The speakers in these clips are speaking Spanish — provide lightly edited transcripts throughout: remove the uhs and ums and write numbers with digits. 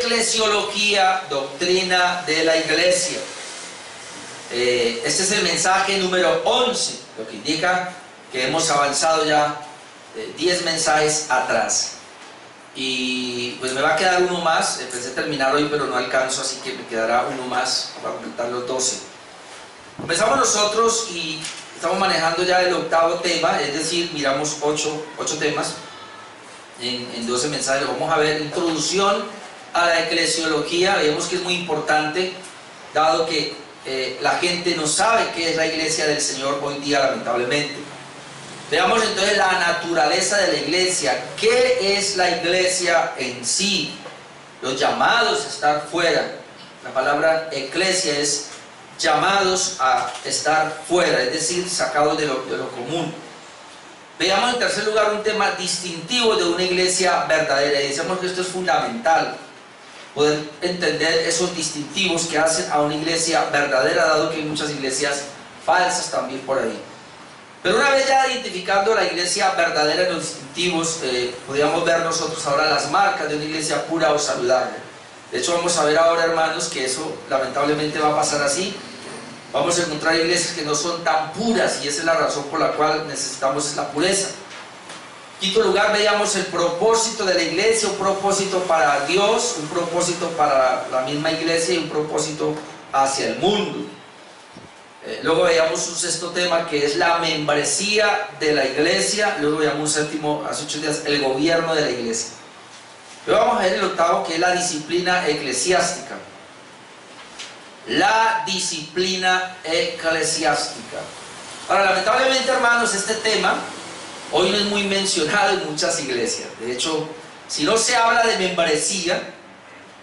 eclesiología, doctrina de la iglesia. Este es el mensaje número 11, lo que indica que hemos avanzado ya 10 mensajes atrás. Y pues me va a quedar uno más. Pensé terminar hoy, pero no alcanzo, así que me quedará uno más para completar los 12. Comenzamos nosotros y estamos manejando ya el 8º tema, es decir, miramos 8 temas en 12 mensajes. Vamos a ver introducción a la eclesiología. Vemos que es muy importante, dado que la gente no sabe qué es la iglesia del Señor hoy día, lamentablemente. Veamos entonces la naturaleza de la iglesia. ¿Qué es la iglesia en sí? Los llamados a estar fuera. La palabra eclesia es llamados a estar fuera, es decir, sacados de lo común. Veamos en tercer lugar un tema distintivo de una iglesia verdadera. Y decimos que esto es fundamental, poder entender esos distintivos que hacen a una iglesia verdadera, dado que hay muchas iglesias falsas también por ahí. Pero una vez ya identificando la iglesia verdadera en los distintivos, podríamos ver nosotros ahora las marcas de una iglesia pura o saludable. De hecho, vamos a ver ahora, hermanos, que eso lamentablemente va a pasar así. Vamos a encontrar iglesias que no son tan puras, y esa es la razón por la cual necesitamos la pureza. En quinto lugar, veíamos el propósito de la iglesia, un propósito para Dios, un propósito para la misma iglesia y un propósito hacia el mundo. Luego veíamos un sexto tema, que es la membresía de la iglesia. Luego veíamos un séptimo, hace 8 días, el gobierno de la iglesia. Luego vamos a ver el octavo, que es la disciplina eclesiástica. La disciplina eclesiástica. Ahora, lamentablemente, hermanos, este tema hoy no es muy mencionado en muchas iglesias. De hecho, si no se habla de membresía,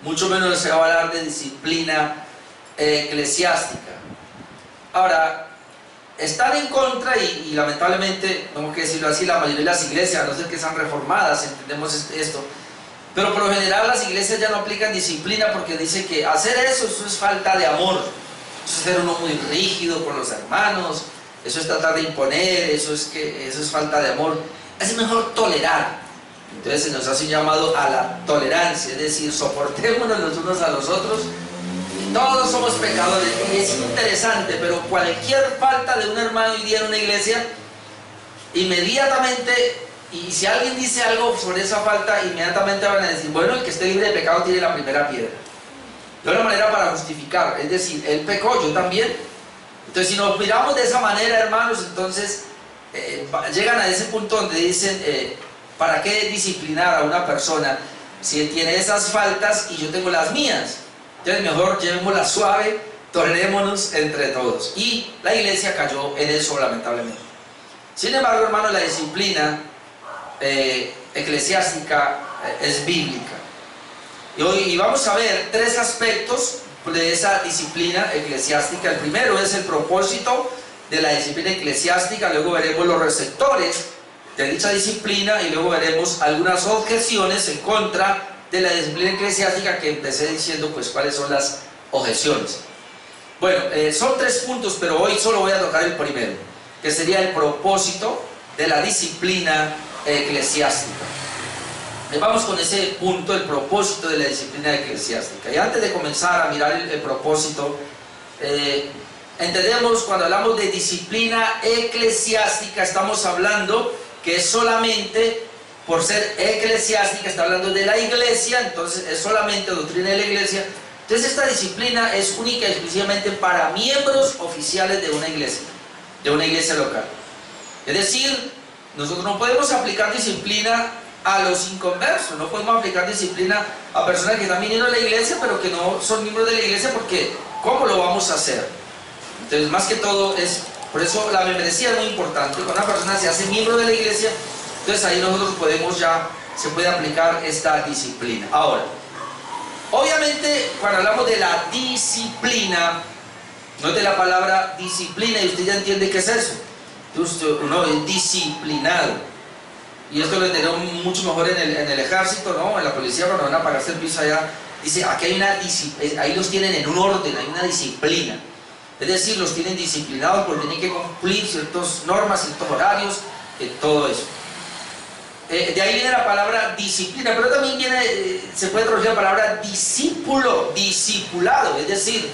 mucho menos se va a hablar de disciplina eclesiástica. Ahora, están en contra y lamentablemente, tengo que decirlo así, la mayoría de las iglesias, a no ser que sean reformadas, entendemos esto, pero por lo general las iglesias ya no aplican disciplina, porque dicen que hacer eso es falta de amor, eso es ser uno muy rígido con los hermanos, eso es tratar de imponer, eso es falta de amor. Es mejor tolerar. Entonces se nos hace un llamado a la tolerancia, es decir, soportémonos los unos a los otros. Todos somos pecadores. Es interesante, pero cualquier falta de un hermano hoy día en una iglesia, inmediatamente, y si alguien dice algo sobre esa falta, inmediatamente van a decir, bueno, el que esté libre de pecado tiene la primera piedra. De una manera para justificar, es decir, él pecó, yo también. Entonces, si nos miramos de esa manera, hermanos, entonces llegan a ese punto donde dicen, ¿para qué disciplinar a una persona si él tiene esas faltas y yo tengo las mías? Entonces mejor llevémosla suave, tolerémonos entre todos. Y la iglesia cayó en eso, lamentablemente. Sin embargo, hermanos, la disciplina eclesiástica es bíblica. Y vamos a ver 3 aspectos de esa disciplina eclesiástica. El primero es el propósito de la disciplina eclesiástica. Luego veremos los receptores de dicha disciplina y luego veremos algunas objeciones en contra de la disciplina eclesiástica, que empecé diciendo pues cuáles son las objeciones. Bueno, son 3 puntos, pero hoy solo voy a tocar el primero, que sería el propósito de la disciplina eclesiástica. Vamos con ese punto, el propósito de la disciplina eclesiástica. Y antes de comenzar a mirar el propósito, entendemos cuando hablamos de disciplina eclesiástica, estamos hablando que es solamente por ser eclesiástica, está hablando de la iglesia, entonces es solamente doctrina de la iglesia. Entonces esta disciplina es única y exclusivamente para miembros oficiales de una iglesia local. Es decir, nosotros no podemos aplicar disciplina a los inconversos, no podemos aplicar disciplina a personas que están viniendo a la iglesia pero que no son miembros de la iglesia, porque ¿cómo lo vamos a hacer? Entonces, más que todo, por eso la membresía es muy importante. Cuando una persona se hace miembro de la iglesia, entonces ahí nosotros se puede aplicar esta disciplina. Ahora, obviamente, cuando hablamos de la disciplina, note la palabra disciplina y usted ya entiende qué es eso. Entonces, uno es disciplinado. Y esto lo entendemos mucho mejor en el ejército, ¿no? En la policía, cuando van a pagar servicio allá, dice, aquí hay una disciplina, ahí los tienen en un orden, hay una disciplina. Es decir, los tienen disciplinados porque tienen que cumplir ciertas normas, ciertos horarios, todo eso. de ahí viene la palabra disciplina, pero también viene, se puede traducir la palabra discípulo, discipulado, es decir,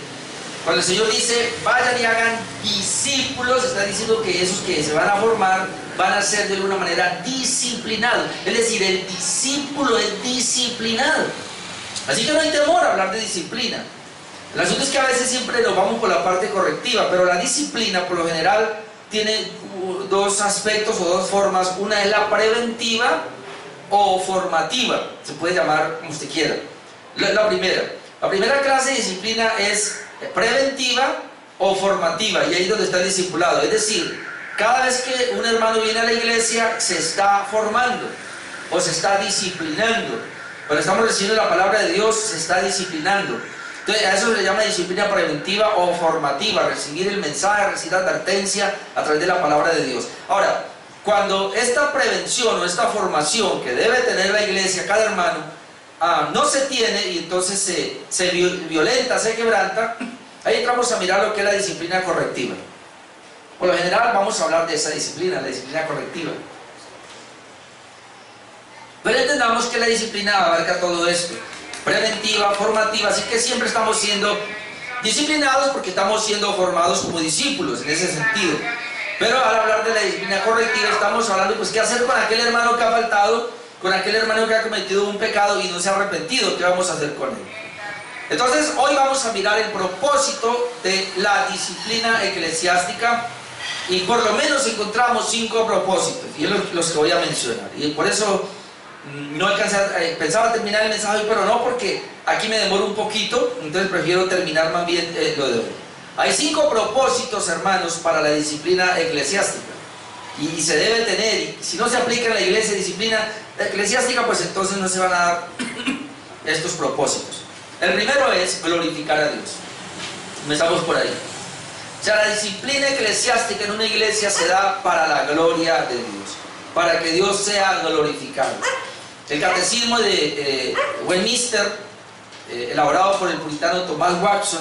cuando el Señor dice vayan y hagan discípulos, está diciendo que esos que se van a formar van a ser de alguna manera disciplinados, es decir, el discípulo es disciplinado. Así que no hay temor a hablar de disciplina. El asunto es que a veces siempre nos vamos por la parte correctiva, pero la disciplina por lo general tiene dos aspectos o dos formas. Una es la preventiva o formativa, se puede llamar como usted quiera. La primera clase de disciplina es preventiva o formativa, y ahí es donde está el discipulado. Es decir, cada vez que un hermano viene a la iglesia se está formando o se está disciplinando. Cuando estamos recibiendo la palabra de Dios se está disciplinando. Entonces a eso se le llama disciplina preventiva o formativa, recibir el mensaje, recibir la advertencia a través de la palabra de Dios. Ahora, cuando esta prevención o esta formación que debe tener la iglesia, cada hermano, no se tiene y entonces se violenta, se quebranta, ahí entramos a mirar lo que es la disciplina correctiva. Por lo general vamos a hablar de esa disciplina, la disciplina correctiva. Pero entendamos que la disciplina abarca todo esto. Preventiva, formativa, así que siempre estamos siendo disciplinados porque estamos siendo formados como discípulos en ese sentido. Pero al hablar de la disciplina correctiva estamos hablando pues qué hacer con aquel hermano que ha faltado, con aquel hermano que ha cometido un pecado y no se ha arrepentido, ¿qué vamos a hacer con él? Entonces hoy vamos a mirar el propósito de la disciplina eclesiástica y por lo menos encontramos 5 propósitos y es los que voy a mencionar, y por eso no alcancé pensaba terminar el mensaje, pero no, porque aquí me demoro un poquito, entonces prefiero terminar más bien lo de hoy. Hay 5 propósitos, hermanos, para la disciplina eclesiástica, y se debe tener, y si no se aplica en la iglesia disciplina eclesiástica, pues entonces no se van a dar estos propósitos. El primero es glorificar a Dios. Comenzamos por ahí. O sea, la disciplina eclesiástica en una iglesia se da para la gloria de Dios, para que Dios sea glorificado. El catecismo de Westminster, elaborado por el puritano Thomas Watson,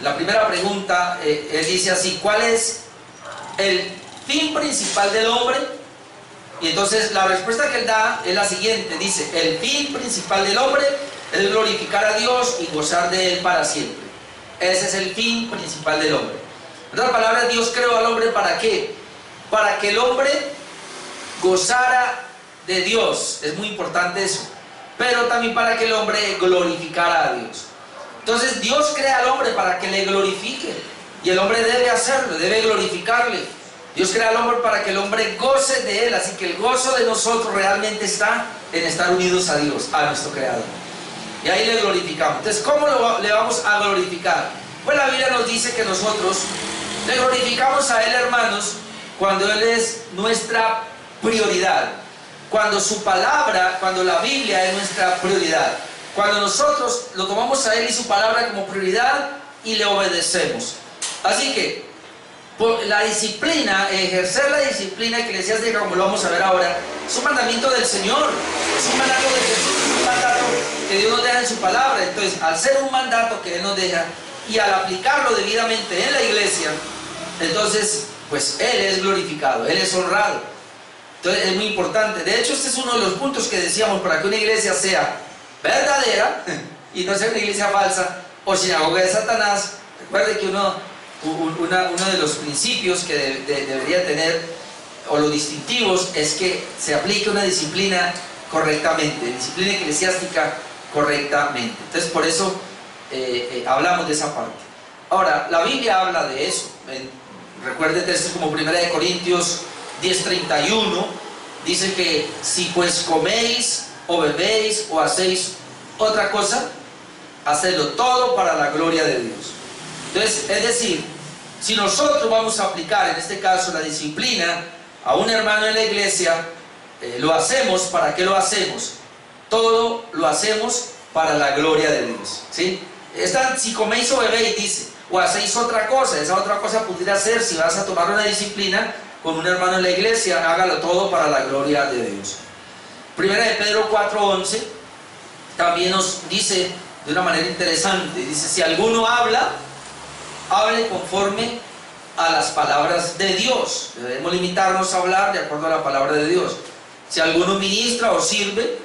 la primera pregunta, él dice así: ¿cuál es el fin principal del hombre? Y entonces la respuesta que él da es la siguiente, dice: el fin principal del hombre es glorificar a Dios y gozar de Él para siempre. Ese es el fin principal del hombre. En otras palabras, Dios creó al hombre ¿para qué? Para que el hombre gozara de Dios, es muy importante eso, pero también para que el hombre glorificara a Dios. Entonces Dios crea al hombre para que le glorifique, y el hombre debe hacerlo, debe glorificarle. Dios crea al hombre para que el hombre goce de Él, así que el gozo de nosotros realmente está en estar unidos a Dios, a nuestro Creador, y ahí le glorificamos. Entonces, ¿cómo le vamos a glorificar? Pues la Biblia nos dice que nosotros le glorificamos a Él, hermanos, cuando Él es nuestra prioridad, cuando su palabra, cuando la Biblia es nuestra prioridad, cuando nosotros lo tomamos a Él y su palabra como prioridad y le obedecemos. Así que la disciplina, ejercer la disciplina eclesiástica, como lo vamos a ver ahora, es un mandamiento del Señor, es un mandato de Jesús, es un mandato que Dios nos deja en su palabra. Entonces, al ser un mandato que Él nos deja y al aplicarlo debidamente en la iglesia, entonces pues Él es glorificado, Él es honrado. Entonces es muy importante. De hecho, este es uno de los puntos que decíamos para que una iglesia sea verdadera y no sea una iglesia falsa o sinagoga de Satanás. Recuerde que uno de los principios que debería tener, o los distintivos, es que se aplique una disciplina correctamente, disciplina eclesiástica correctamente. Entonces por eso hablamos de esa parte. Ahora, la Biblia habla de eso. Recuerde textos como 1 Corintios 10:31, dice que si pues coméis o bebéis o hacéis otra cosa, hacedlo todo para la gloria de Dios. Entonces, es decir, si nosotros vamos a aplicar en este caso la disciplina a un hermano en la iglesia, lo hacemos. ¿Para qué lo hacemos? Todo lo hacemos para la gloria de Dios, ¿sí? Si coméis o bebéis, dice, o hacéis otra cosa, esa otra cosa pudiera ser, si vas a tomar una disciplina con un hermano en la iglesia, hágalo todo para la gloria de Dios. Primera de Pedro 4:11 también nos dice de una manera interesante, dice: si alguno habla, hable conforme a las palabras de Dios. Debemos limitarnos a hablar de acuerdo a la palabra de Dios. Si alguno ministra o sirve,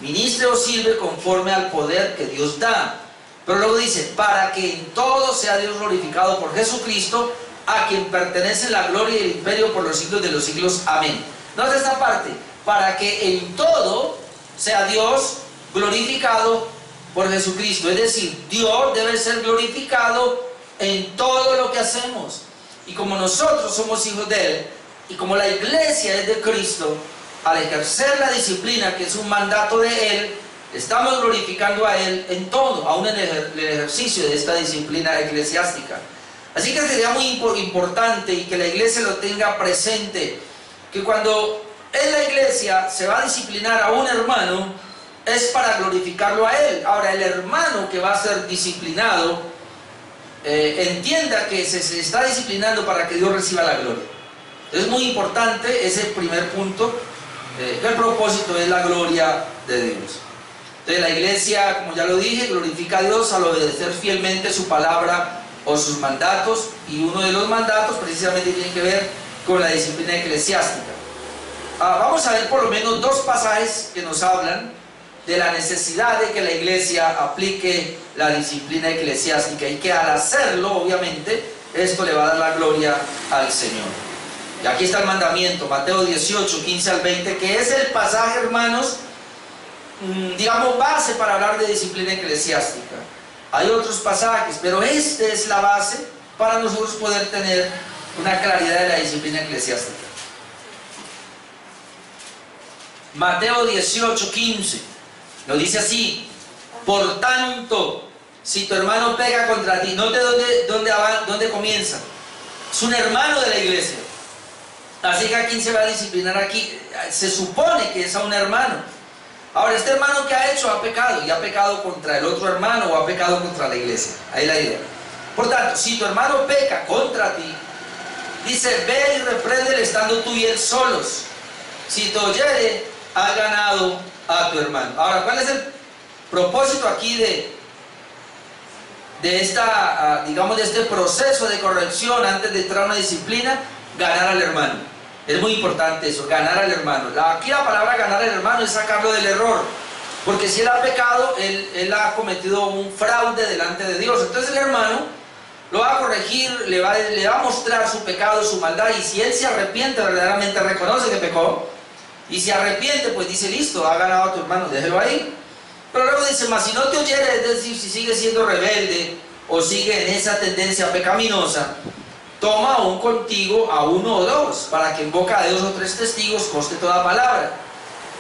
ministre o sirve conforme al poder que Dios da. Pero luego dice, para que en todo sea Dios glorificado por Jesucristo, a quien pertenece la gloria y el imperio por los siglos de los siglos. Amén. Nota esta parte, para que en todo sea Dios glorificado por Jesucristo. Es decir, Dios debe ser glorificado en todo lo que hacemos. Y como nosotros somos hijos de Él, y como la iglesia es de Cristo, al ejercer la disciplina, que es un mandato de Él, estamos glorificando a Él en todo, aún en el ejercicio de esta disciplina eclesiástica. Así que sería muy importante, y que la iglesia lo tenga presente, que cuando en la iglesia se va a disciplinar a un hermano, es para glorificarlo a Él. Ahora, el hermano que va a ser disciplinado, entienda que se está disciplinando para que Dios reciba la gloria. Entonces es muy importante ese primer punto, que el propósito es la gloria de Dios. Entonces la iglesia, como ya lo dije, glorifica a Dios al obedecer fielmente su palabra o sus mandatos, y uno de los mandatos precisamente tiene que ver con la disciplina eclesiástica. Vamos a ver por lo menos dos pasajes que nos hablan de la necesidad de que la iglesia aplique la disciplina eclesiástica, y que al hacerlo, obviamente, esto le va a dar la gloria al Señor. Y aquí está el mandamiento, Mateo 18, 15 al 20, que es el pasaje, hermanos, digamos, base para hablar de disciplina eclesiástica. Hay otros pasajes, pero este es la base para nosotros poder tener una claridad de la disciplina eclesiástica. Mateo 18, 15, lo dice así: por tanto, si tu hermano pega contra ti, note dónde comienza. Es un hermano de la iglesia. Así que ¿a quién se va a disciplinar aquí? Se supone que es a un hermano. Ahora, este hermano que ha hecho ha pecado, y ha pecado contra el otro hermano o ha pecado contra la iglesia. Ahí la idea. Por tanto, si tu hermano peca contra ti, dice, ve y repréndele estando tú y él solos. Si te oyere, has ganado a tu hermano. Ahora, ¿cuál es el propósito aquí de este proceso de corrección antes de entrar a una disciplina? Ganar al hermano. Es muy importante eso, ganar al hermano. Aquí la palabra ganar al hermano es sacarlo del error, porque si él ha pecado, él ha cometido un fraude delante de Dios. Entonces el hermano lo va a corregir, le va a mostrar su pecado, su maldad, y si él se arrepiente, verdaderamente reconoce que pecó, y se arrepiente, pues dice, listo, ha ganado a tu hermano, déjelo ahí. Pero luego dice, mas si no te oyere, es decir, si sigue siendo rebelde o sigue en esa tendencia pecaminosa, toma aún contigo a uno o dos, para que en boca de 2 o 3 testigos conste toda palabra.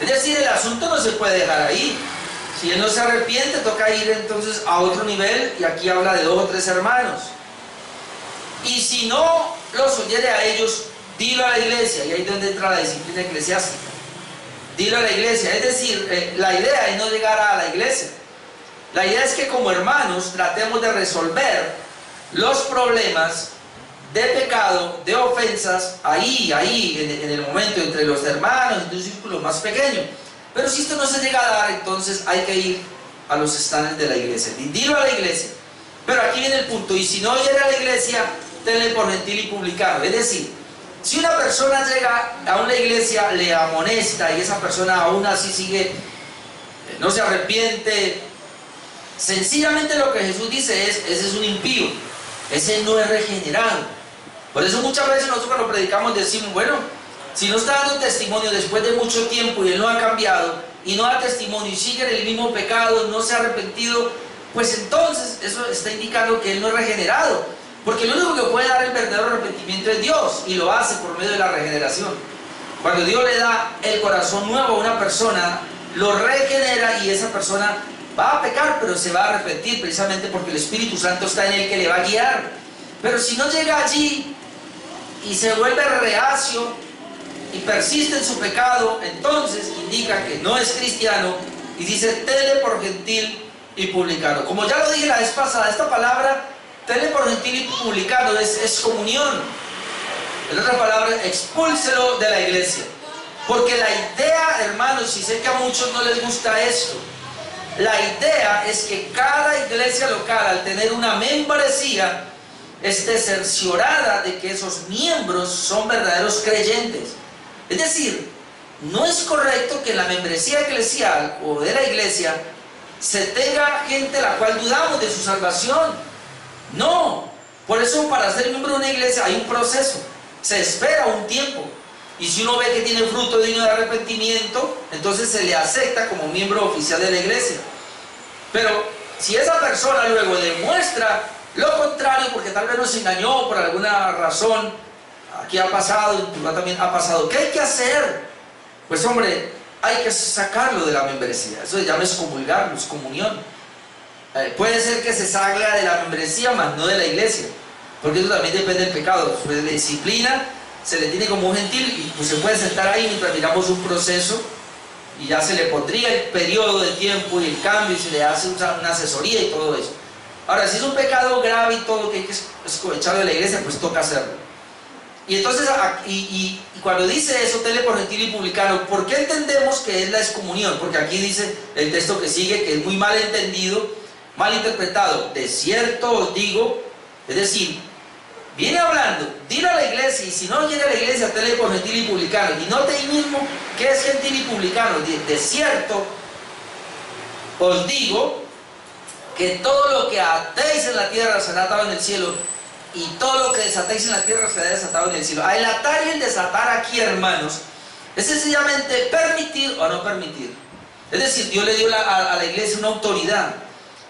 Es decir, el asunto no se puede dejar ahí. Si él no se arrepiente, toca ir entonces a otro nivel, y aquí habla de 2 o 3 hermanos. Y si no los oyere a ellos, dilo a la iglesia, y ahí es donde entra la disciplina eclesiástica. Dilo a la iglesia, es decir, la idea es no llegar a la iglesia. La idea es que como hermanos tratemos de resolver los problemas de pecado, de ofensas, ahí, en el momento entre los hermanos, en un círculo más pequeño. Pero si esto no se llega a dar, entonces hay que ir a los estándares de la iglesia. Dilo a la iglesia. Pero aquí viene el punto, y si no llega a la iglesia, tenle por gentil y publicano. Es decir, si una persona llega a una iglesia, le amonesta, y esa persona aún así sigue, no se arrepiente, sencillamente lo que Jesús dice es, ese es un impío, ese no es regenerado. Por eso muchas veces nosotros cuando predicamos decimos, bueno, si no está dando testimonio después de mucho tiempo y él no ha cambiado, y no da testimonio y sigue en el mismo pecado, no se ha arrepentido, pues entonces eso está indicando que él no es regenerado. Porque el único que puede dar el verdadero arrepentimiento es Dios, y lo hace por medio de la regeneración. Cuando Dios le da el corazón nuevo a una persona, lo regenera, y esa persona va a pecar, pero se va a arrepentir precisamente porque el Espíritu Santo está en él, que le va a guiar. Pero si no llega allí y se vuelve reacio y persiste en su pecado, entonces indica que no es cristiano, y dice, tenle por gentil y publicano. Como ya lo dije la vez pasada, esta palabra, tenle por gentil y publicano, es comunión. En otras palabras, expúlselo de la iglesia. Porque la idea, hermanos, y sé que a muchos no les gusta esto, la idea es que cada iglesia local, al tener una membresía, esté cerciorada de que esos miembros son verdaderos creyentes. Es decir, no es correcto que en la membresía eclesial o de la iglesia se tenga gente la cual dudamos de su salvación. No, por eso para ser miembro de una iglesia hay un proceso, se espera un tiempo, y si uno ve que tiene fruto digno de arrepentimiento, entonces se le acepta como miembro oficial de la iglesia. Pero si esa persona luego demuestra lo contrario, porque tal vez nos engañó por alguna razón, aquí ha pasado, en tu lugar también ha pasado, ¿qué hay que hacer? Pues hombre, hay que sacarlo de la membresía. Eso se llama excomulgarlo, excomunión. Puede ser que se salga de la membresía, mas no de la iglesia, porque eso también depende del pecado. Pues la disciplina se le tiene como un gentil y pues se puede sentar ahí mientras miramos un proceso, y ya se le pondría el periodo de tiempo y el cambio, y se le hace una asesoría y todo eso. Ahora, si es un pecado grave y todo que hay que echarlo de la iglesia, pues toca hacerlo. Y entonces, y cuando dice eso, tele por gentil y publicano, ¿por qué entendemos que es la excomunión? Porque aquí dice el texto que sigue, que es muy mal entendido, mal interpretado. De cierto os digo, es decir, viene hablando, dile a la iglesia, y si no quiere a la iglesia, tele por gentil y publicano. Y note ahí mismo qué es gentil y publicano. De cierto os digo que todo lo que atéis en la tierra será atado en el cielo, y todo lo que desatéis en la tierra será desatado en el cielo. El atar y el desatar aquí, hermanos, es sencillamente permitir o no permitir. Es decir, Dios le dio a la iglesia una autoridad,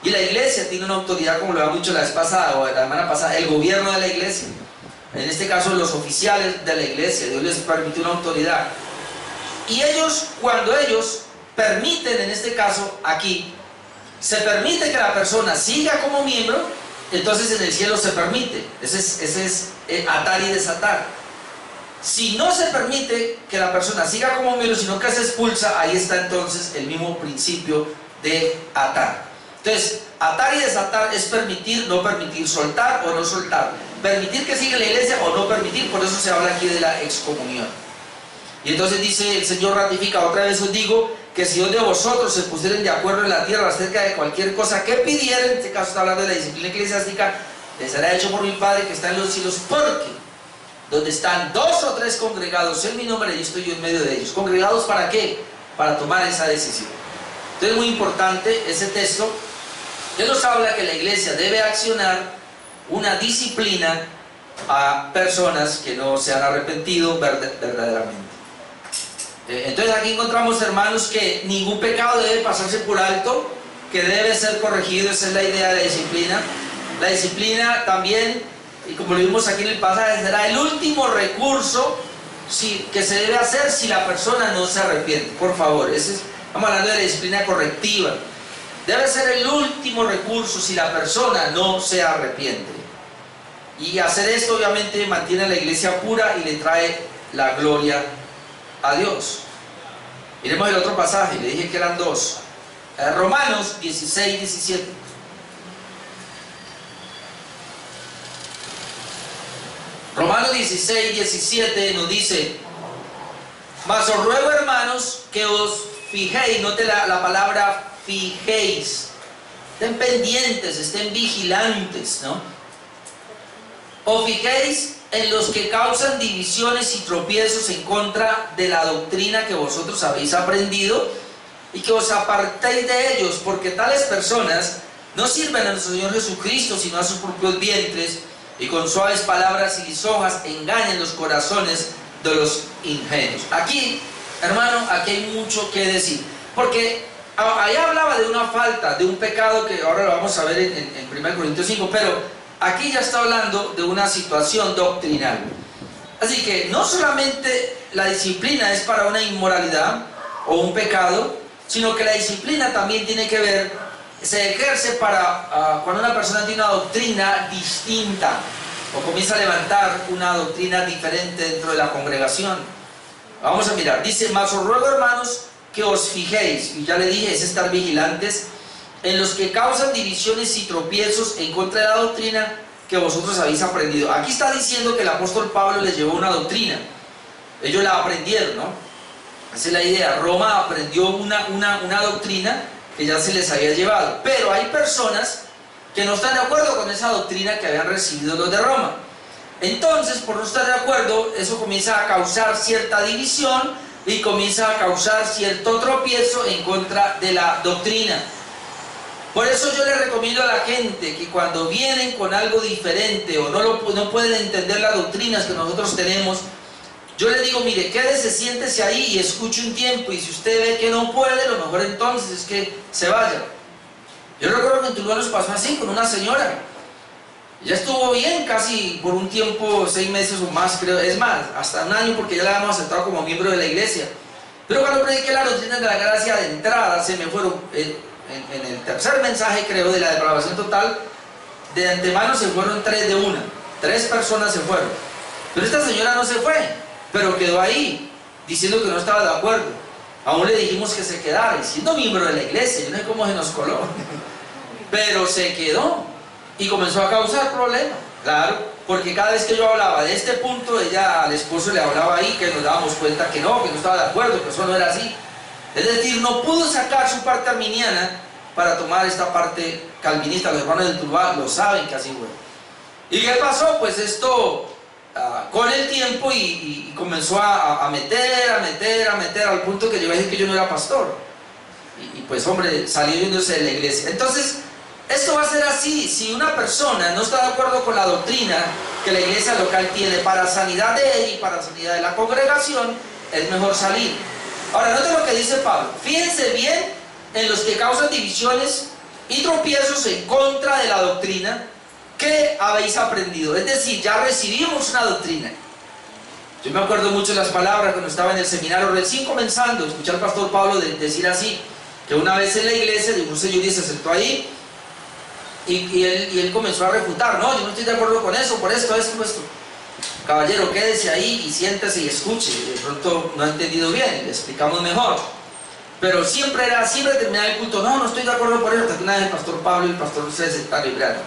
y la iglesia tiene una autoridad, como lo habíamos dicho la vez pasada o la semana pasada, el gobierno de la iglesia, en este caso los oficiales de la iglesia. Dios les permitió una autoridad, y ellos, cuando ellos permiten, en este caso aquí, se permite que la persona siga como miembro, entonces en el cielo se permite. Ese es atar y desatar. Si no se permite que la persona siga como miembro, sino que se expulsa, ahí está entonces el mismo principio de atar. Entonces, atar y desatar es permitir, no permitir, soltar o no soltar, permitir que siga la iglesia o no permitir. Por eso se habla aquí de la excomunión. Y entonces dice el Señor, ratifica: otra vez os digo que si dos de vosotros se pusieren de acuerdo en la tierra acerca de cualquier cosa que pidieren, en este caso está hablando de la disciplina eclesiástica, les será hecho por mi Padre que está en los cielos, porque donde están dos o tres congregados en mi nombre, yo estoy yo en medio de ellos. ¿Congregados para qué? Para tomar esa decisión. Entonces es muy importante ese texto que nos habla que la iglesia debe accionar una disciplina a personas que no se han arrepentido verdaderamente. Entonces aquí encontramos, hermanos, que ningún pecado debe pasarse por alto, que debe ser corregido. Esa es la idea de la disciplina. La disciplina también, y como lo vimos aquí en el pasaje, será el último recurso que se debe hacer si la persona no se arrepiente. Por favor, estamos hablando de la disciplina correctiva. Debe ser el último recurso si la persona no se arrepiente. Y hacer esto obviamente mantiene a la iglesia pura y le trae la gloria a Dios. Miremos el otro pasaje, le dije que eran dos. Romanos 16, 17. Romanos 16, 17 nos dice: mas os ruego, hermanos, que os fijéis, note la palabra fijéis, estén pendientes, estén vigilantes, ¿no? Os fijéis en los que causan divisiones y tropiezos en contra de la doctrina que vosotros habéis aprendido, y que os apartéis de ellos, porque tales personas no sirven a nuestro Señor Jesucristo, sino a sus propios vientres, y con suaves palabras y lisonjas engañan los corazones de los ingenuos. Aquí, hermano, aquí hay mucho que decir, porque ahí hablaba de una falta, de un pecado que ahora lo vamos a ver en 1 Corintios 5, pero aquí ya está hablando de una situación doctrinal. Así que no solamente la disciplina es para una inmoralidad o un pecado, sino que la disciplina también tiene que ver, se ejerce para cuando una persona tiene una doctrina distinta o comienza a levantar una doctrina diferente dentro de la congregación. Vamos a mirar, dice: mas os ruego, hermanos, que os fijéis, y ya le dije, es estar vigilantes, en los que causan divisiones y tropiezos en contra de la doctrina que vosotros habéis aprendido. Aquí está diciendo que el apóstol Pablo les llevó una doctrina, ellos la aprendieron, ¿no? Esa es la idea. Roma aprendió una doctrina que ya se les había llevado, pero hay personas que no están de acuerdo con esa doctrina que habían recibido los de Roma. Entonces, por no estar de acuerdo, eso comienza a causar cierta división, y comienza a causar cierto tropiezo en contra de la doctrina. Por eso yo le recomiendo a la gente que cuando vienen con algo diferente o no pueden entender las doctrinas que nosotros tenemos, yo le digo, mire, quédese, siéntese ahí y escuche un tiempo, y si usted ve que no puede, lo mejor entonces es que se vaya. Yo recuerdo que en Tuluá nos pasó así con una señora. Ella estuvo bien casi por un tiempo, 6 meses o más, creo, es más, hasta un año, porque ya la habíamos aceptado como miembro de la iglesia. Pero cuando prediqué la doctrina de la gracia de entrada, se me fueron, en el tercer mensaje, creo, de la depravación total, de antemano se fueron 3 de una. 3 personas se fueron. Pero esta señora no se fue, pero quedó ahí, diciendo que no estaba de acuerdo. Aún le dijimos que se quedara, y siendo miembro de la iglesia, yo no sé cómo se nos coló, pero se quedó y comenzó a causar problemas. Claro, porque cada vez que yo hablaba de este punto, ella al esposo le hablaba ahí, que nos dábamos cuenta que no estaba de acuerdo, que eso no era así. Es decir, no pudo sacar su parte arminiana para tomar esta parte calvinista. Los hermanos del Tuluá lo saben que así fue. ¿Y qué pasó? Pues esto, con el tiempo, y comenzó a meter, al punto que yo iba a decir que yo no era pastor. Y pues, hombre, salió yéndose de la iglesia. Entonces, esto va a ser así. Si una persona no está de acuerdo con la doctrina que la iglesia local tiene para sanidad de él y para sanidad de la congregación, es mejor salir. Ahora, noten lo que dice Pablo. Fíjense bien en los que causan divisiones y tropiezos en contra de la doctrina que habéis aprendido. Es decir, ya recibimos una doctrina. Yo me acuerdo mucho de las palabras cuando estaba en el seminario recién comenzando, escuché al pastor Pablo decir así, que una vez en la iglesia un señor se sentó ahí y él comenzó a refutar. No, yo no estoy de acuerdo con eso, por esto. Caballero, quédese ahí y siéntese y escuche. De pronto no ha entendido bien, le explicamos mejor. Pero siempre terminaba el culto. No estoy de acuerdo por eso. Hasta que una vez el pastor Pablo y el pastor se sentaron y hablaron.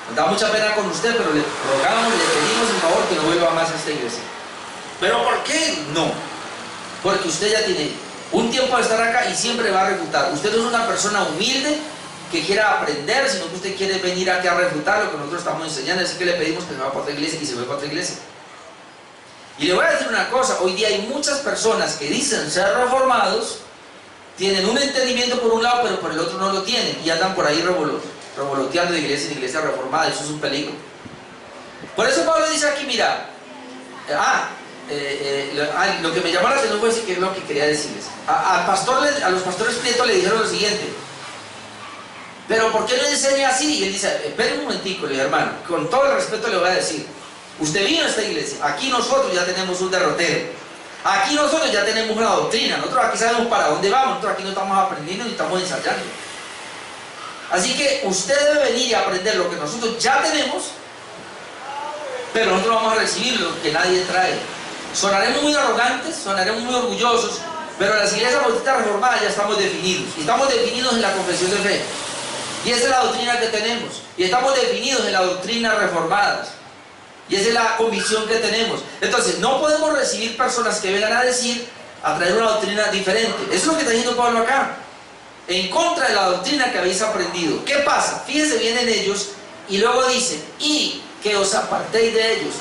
Nos da mucha pena con usted, pero le rogamos, le pedimos en favor que no vuelva más a esta iglesia. ¿Pero por qué? No. Porque usted ya tiene un tiempo de estar acá y siempre va a refutar. Usted no es una persona humilde que quiera aprender, sino que usted quiere venir aquí a refutar lo que nosotros estamos enseñando. Así que le pedimos que se vaya para otra iglesia, y se fue para otra iglesia. Y le voy a decir una cosa, hoy día hay muchas personas que dicen ser reformados, tienen un entendimiento por un lado, pero por el otro no lo tienen, y andan por ahí revoloteando de iglesia en iglesia reformada. Eso es un peligro. Por eso Pablo dice aquí, mira, lo que me llamó la atención fue decir que es lo que quería decirles. A los pastores Prieto le dijeron lo siguiente: pero ¿por qué no enseña así? Y él dice, espere un momentico, le digo, hermano, con todo el respeto le voy a decir, usted vino a esta iglesia, aquí nosotros ya tenemos un derrotero, aquí nosotros ya tenemos una doctrina, nosotros aquí sabemos para dónde vamos, nosotros aquí no estamos aprendiendo ni estamos ensayando. Así que usted debe venir y aprender lo que nosotros ya tenemos, pero nosotros vamos a recibir lo que nadie trae. Sonaremos muy arrogantes, sonaremos muy orgullosos, pero en las iglesias bautistas reformadas ya estamos definidos, y estamos definidos en la confesión de fe. Y esa es la doctrina que tenemos. Y estamos definidos en la doctrina reformadas. Y esa es la convicción que tenemos. Entonces, no podemos recibir personas que vengan a traer una doctrina diferente. Eso es lo que está diciendo Pablo acá. En contra de la doctrina que habéis aprendido. ¿Qué pasa? Fíjense bien en ellos. Y luego dice, y que os apartéis de ellos.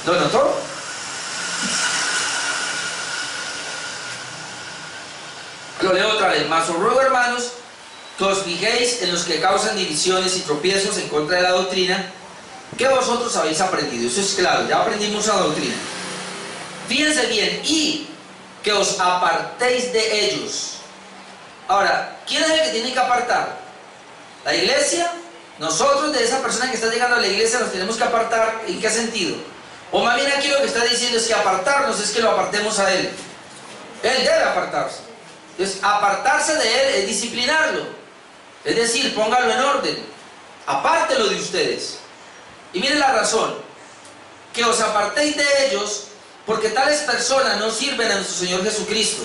¿Lo notó? Lo leo otra vez. Mas os ruego, hermanos, que os fijéis en los que causan divisiones y tropiezos en contra de la doctrina que vosotros habéis aprendido. Eso es claro, ya aprendimos la doctrina. Fíjense bien, y que os apartéis de ellos. Ahora, ¿quién es el que tiene que apartar? ¿La iglesia? Nosotros de esa persona que está llegando a la iglesia nos tenemos que apartar. ¿En qué sentido? O más bien aquí lo que está diciendo es que apartarnos es que lo apartemos a él. Él debe apartarse. Entonces, apartarse de él es disciplinarlo. Es decir, póngalo en orden, apártelo de ustedes. Y miren la razón: que os apartéis de ellos, porque tales personas no sirven a nuestro Señor Jesucristo.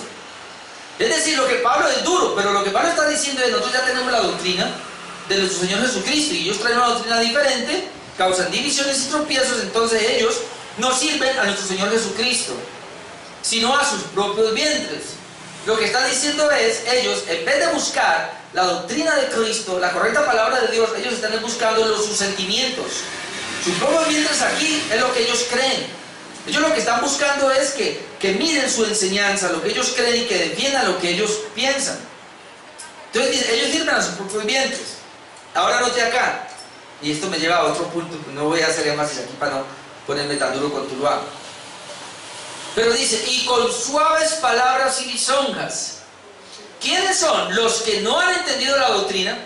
Es decir, lo que Pablo es duro, pero lo que Pablo está diciendo es: nosotros ya tenemos la doctrina de nuestro Señor Jesucristo, y ellos traen una doctrina diferente, causan divisiones y tropiezos. Entonces ellos no sirven a nuestro Señor Jesucristo, sino a sus propios vientres. Lo que está diciendo es, ellos, en vez de buscar la doctrina de Cristo, la correcta palabra de Dios, ellos están buscando sus sentimientos. Sus propios vientres aquí es lo que ellos creen. Ellos lo que están buscando es que miren su enseñanza, lo que ellos creen y que defiendan lo que ellos piensan. Entonces ellos sirven a sus propios vientres. Ahora note acá, y esto me lleva a otro punto, no voy a hacer énfasis aquí para no ponerme tan duro con Tuluá. Pero dice, y con suaves palabras y lisonjas. ¿Quiénes son? Los que no han entendido la doctrina,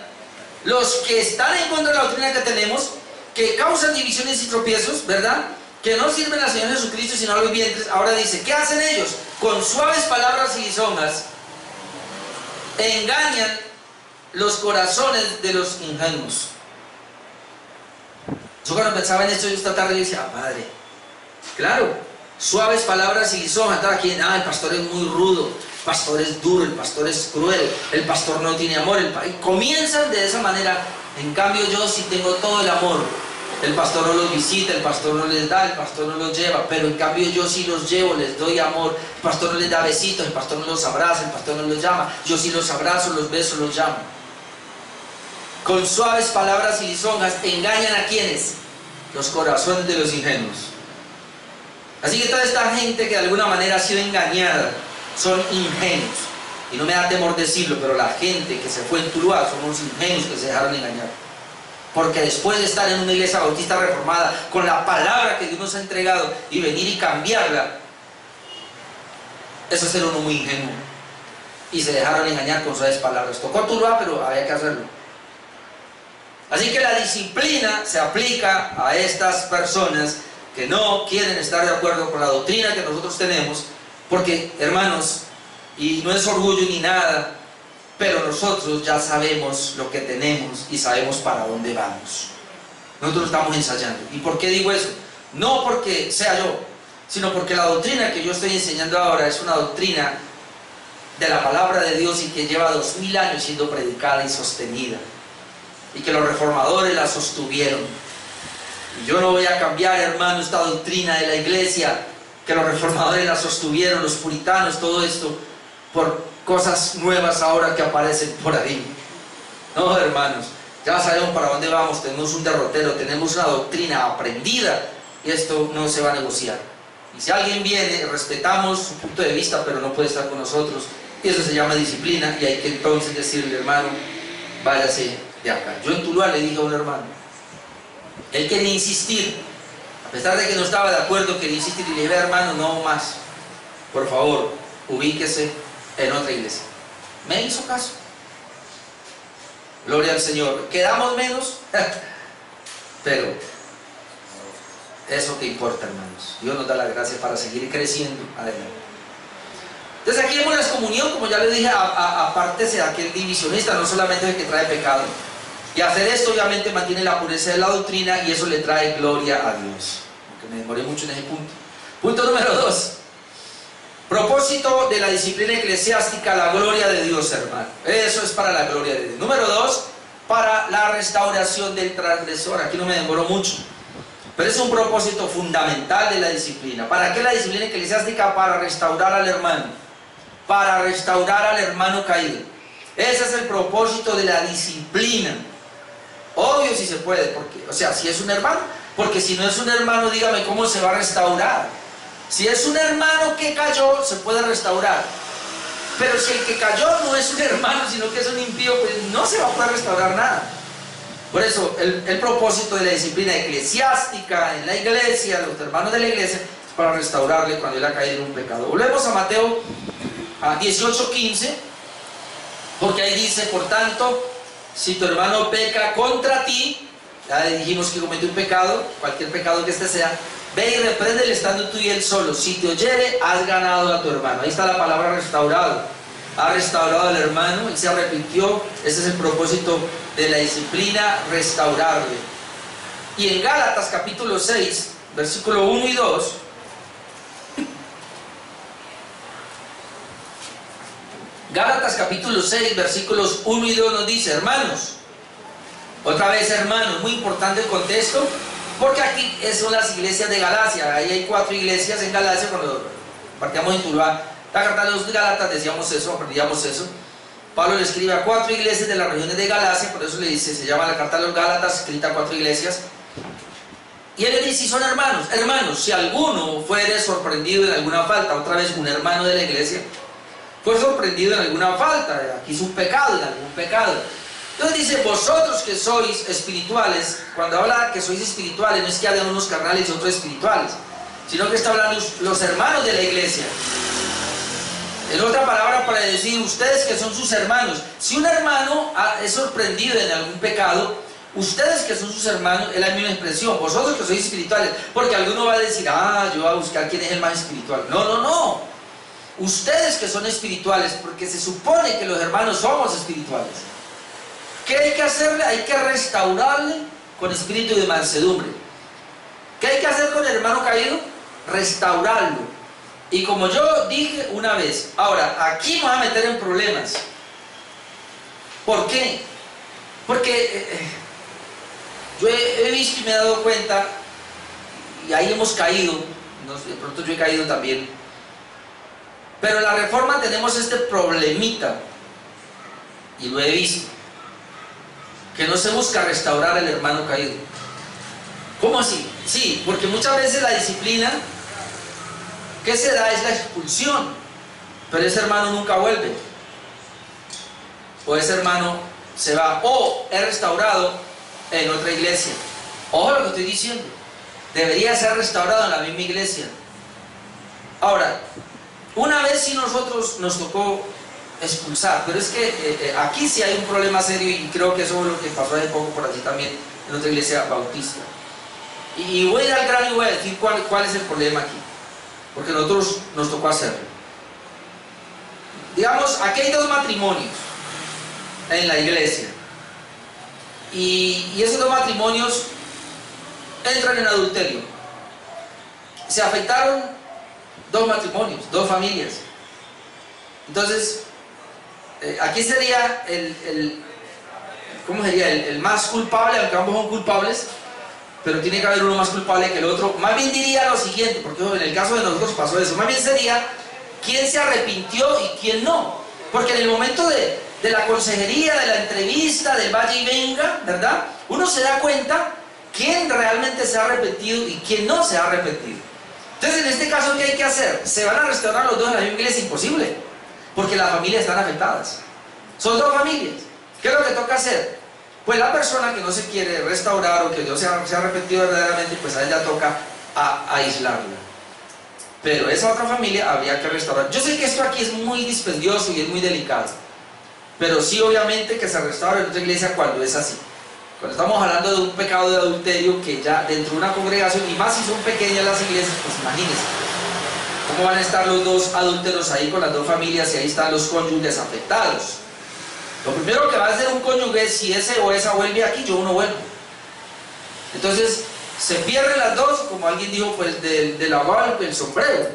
los que están en contra de la doctrina que tenemos, que causan divisiones y tropiezos, ¿verdad? Que no sirven al Señor Jesucristo sino a los vientres. Ahora dice, ¿qué hacen ellos? Con suaves palabras y lisonjas engañan los corazones de los ingenuos. Yo cuando pensaba en esto, yo esta tarde decía, padre, claro, suaves palabras y lisonjas. Aquí, el pastor es muy rudo, el pastor es duro, el pastor es cruel, el pastor no tiene amor. Comienzan de esa manera. En cambio yo sí tengo todo el amor. El pastor no los visita, el pastor no les da, el pastor no los lleva, pero en cambio yo sí los llevo, les doy amor. El pastor no les da besitos, el pastor no los abraza, el pastor no los llama. Yo sí los abrazo, los beso, los llamo. Con suaves palabras y lisonjas engañan a quienes, los corazones de los ingenuos. Así que toda esta gente que de alguna manera ha sido engañada son ingenuos. Y no me da temor decirlo, pero la gente que se fue en Tuluá son unos ingenuos que se dejaron engañar. Porque después de estar en una iglesia bautista reformada, con la palabra que Dios nos ha entregado, y venir y cambiarla, eso es ser uno muy ingenuo. Y se dejaron engañar con suaves palabras. Tocó Tuluá, pero había que hacerlo. Así que la disciplina se aplica a estas personas que no quieren estar de acuerdo con la doctrina que nosotros tenemos, porque, hermanos, y no es orgullo ni nada, pero nosotros ya sabemos lo que tenemos y sabemos para dónde vamos. Nosotros estamos ensayando. ¿Y por qué digo eso? No porque sea yo, sino porque la doctrina que yo estoy enseñando ahora es una doctrina de la palabra de Dios y que lleva 2000 años siendo predicada y sostenida, y que los reformadores la sostuvieron. Y yo no voy a cambiar, hermano, esta doctrina de la iglesia, que los reformadores la sostuvieron, los puritanos, todo esto, por cosas nuevas ahora que aparecen por ahí. No, hermanos, ya sabemos para dónde vamos, tenemos un derrotero, tenemos una doctrina aprendida, y esto no se va a negociar. Y si alguien viene, respetamos su punto de vista, pero no puede estar con nosotros, y eso se llama disciplina, y hay que entonces decirle, hermano, váyase de acá. Yo en Tuluá le dije a un hermano, él quería insistir, a pesar de que no estaba de acuerdo, quería insistir, y le dije, hermano, no más, por favor, ubíquese en otra iglesia. Me hizo caso. Gloria al Señor. ¿Quedamos menos? Pero eso que importa, hermanos. Dios nos da la gracia para seguir creciendo adelante. Entonces aquí vemos la excomunión, como ya le dije, aparte de aquel divisionista, no solamente el que trae pecado. Y hacer esto obviamente mantiene la pureza de la doctrina y eso le trae gloria a Dios. Aunque me demoré mucho en ese punto. Punto número 2. Propósito de la disciplina eclesiástica, la gloria de Dios, hermano. Eso es para la gloria de Dios. Número 2, para la restauración del transgresor. Aquí no me demoro mucho. Pero es un propósito fundamental de la disciplina. ¿Para qué la disciplina eclesiástica? Para restaurar al hermano. Para restaurar al hermano caído. Ese es el propósito de la disciplina. Obvio si se puede, porque, o sea, si es un hermano, porque si no es un hermano, dígame cómo se va a restaurar. Si es un hermano que cayó, se puede restaurar. Pero si el que cayó no es un hermano, sino que es un impío, pues no se va a poder restaurar nada. Por eso, el propósito de la disciplina eclesiástica en la iglesia, los hermanos de la iglesia, es para restaurarle cuando él ha caído en un pecado. Volvemos a Mateo 18:15, porque ahí dice, por tanto, si tu hermano peca contra ti, ya dijimos que comete un pecado, cualquier pecado que este sea, ve y repréndele estando tú y él solo. Si te oyere, has ganado a tu hermano. Ahí está la palabra restaurado. Ha restaurado al hermano, él se arrepintió. Ese es el propósito de la disciplina, restaurarle. Y en Gálatas capítulo 6, versículo 1 y 2, Gálatas capítulo 6, versículos 1 y 2 nos dice, hermanos, otra vez hermanos, muy importante el contexto, porque aquí son las iglesias de Galacia. Ahí hay 4 iglesias en Galacia. Cuando partíamos en Tuluá, la carta de los Gálatas decíamos eso, aprendíamos eso. Pablo le escribe a 4 iglesias de las regiones de Galacia, por eso le dice, se llama la carta de los Gálatas, escrita a 4 iglesias. Y él les dice, si son hermanos, hermanos, si alguno fuere sorprendido en alguna falta, otra vez un hermano de la iglesia, fue sorprendido en alguna falta, aquí hizo un pecado, en algún pecado. Entonces dice, vosotros que sois espirituales, cuando habla que sois espirituales, no es que haya unos carnales y otros espirituales, sino que está hablando los hermanos de la iglesia. Es otra palabra para decir, ustedes que son sus hermanos. Si un hermano es sorprendido en algún pecado, ustedes que son sus hermanos, es la misma expresión, vosotros que sois espirituales, porque alguno va a decir, yo voy a buscar quién es el más espiritual. No, no, no. Ustedes que son espirituales, porque se supone que los hermanos somos espirituales. ¿Qué hay que hacerle? Hay que restaurarle con espíritu de mansedumbre. ¿Qué hay que hacer con el hermano caído? Restaurarlo. Y como yo dije una vez, ahora, aquí me voy a meter en problemas. ¿Por qué? Porque yo he visto y me he dado cuenta, y ahí hemos caído, de pronto yo he caído también, pero en la Reforma tenemos este problemita, y lo he visto, que no se busca restaurar al hermano caído. ¿Cómo así? Sí, porque muchas veces la disciplina que se da es la expulsión, pero ese hermano nunca vuelve, o ese hermano se va, o es restaurado en otra iglesia. Ojo lo que estoy diciendo, debería ser restaurado en la misma iglesia. Ahora, una vez sí nosotros nos tocó expulsar, pero es que aquí sí hay un problema serio, y creo que eso es lo que pasó hace poco por allí también en otra iglesia bautista. Y voy a ir al grano y voy a decir cuál es el problema aquí, porque nosotros nos tocó hacerlo. Digamos, aquí hay dos matrimonios en la iglesia, y esos dos matrimonios entran en adulterio. Se afectaron dos matrimonios, dos familias. Entonces, aquí sería ¿cómo sería? El más culpable, aunque ambos son culpables, pero tiene que haber uno más culpable que el otro. Más bien diría lo siguiente, porque en el caso de nosotros pasó eso, más bien sería quién se arrepintió y quién no. Porque en el momento de la consejería, de la entrevista, del vaya y venga, ¿verdad? Uno se da cuenta quién realmente se ha arrepentido y quién no se ha arrepentido. Entonces, en este caso, ¿qué hay que hacer? ¿Se van a restaurar los dos en la misma iglesia? Imposible, porque las familias están afectadas. Son dos familias. ¿Qué es lo que toca hacer? Pues la persona que no se quiere restaurar o que no se ha arrepentido verdaderamente, pues a ella toca aislarla. Pero esa otra familia habría que restaurar. Yo sé que esto aquí es muy dispendioso y es muy delicado, pero sí, obviamente, que se restaure en otra iglesia cuando es así. Cuando estamos hablando de un pecado de adulterio que ya dentro de una congregación, y más si son pequeñas las iglesias, pues imagínense cómo van a estar los dos adúlteros ahí con las dos familias, y ahí están los cónyuges afectados. Lo primero que va a hacer un cónyuge es, si ese o esa vuelve aquí, yo no vuelvo. Entonces se pierden las dos, como alguien dijo, pues del agua el sombrero.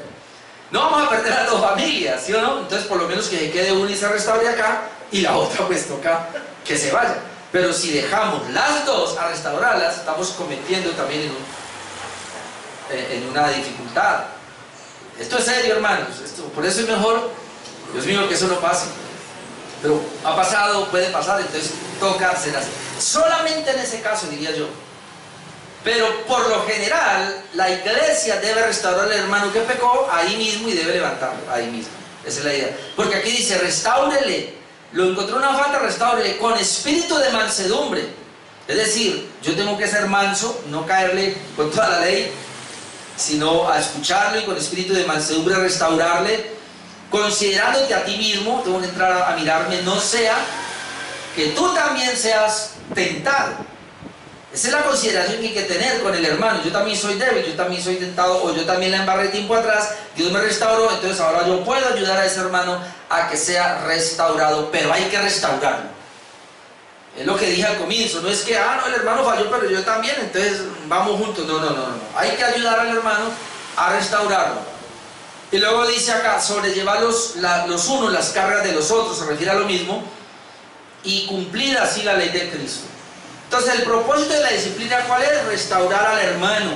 No vamos a perder a las dos familias, ¿sí o no? Entonces por lo menos que se quede una y se restaure acá, y la otra pues toca que se vaya. Pero si dejamos las dos a restaurarlas, estamos cometiendo también en una dificultad. Esto es serio, hermanos. Por eso es mejor, Dios mío, que eso no pase. Pero ha pasado, puede pasar, entonces toca hacer así. Solamente en ese caso, diría yo. Pero por lo general, la iglesia debe restaurar al hermano que pecó ahí mismo y debe levantarlo ahí mismo. Esa es la idea. Porque aquí dice, restáurele. Lo encontró una falta, restáurele con espíritu de mansedumbre. Es decir, yo tengo que ser manso, no caerle con toda la ley, sino a escucharlo y con espíritu de mansedumbre restaurarle, considerándote a ti mismo. Tengo que entrar a mirarme, no sea que tú también seas tentado. Esa es la consideración que hay que tener con el hermano. Yo también soy débil, yo también soy tentado, o yo también la embarré tiempo atrás, Dios me restauró, entonces ahora yo puedo ayudar a ese hermano a que sea restaurado, pero hay que restaurarlo. Es lo que dije al comienzo, no es que, no, el hermano falló, pero yo también, entonces vamos juntos. No, no, no, no. Hay que ayudar al hermano a restaurarlo. Y luego dice acá, sobrellevar los unos las cargas de los otros, se refiere a lo mismo, y cumplir así la ley de Cristo. Entonces, el propósito de la disciplina, ¿cuál es? Restaurar al hermano.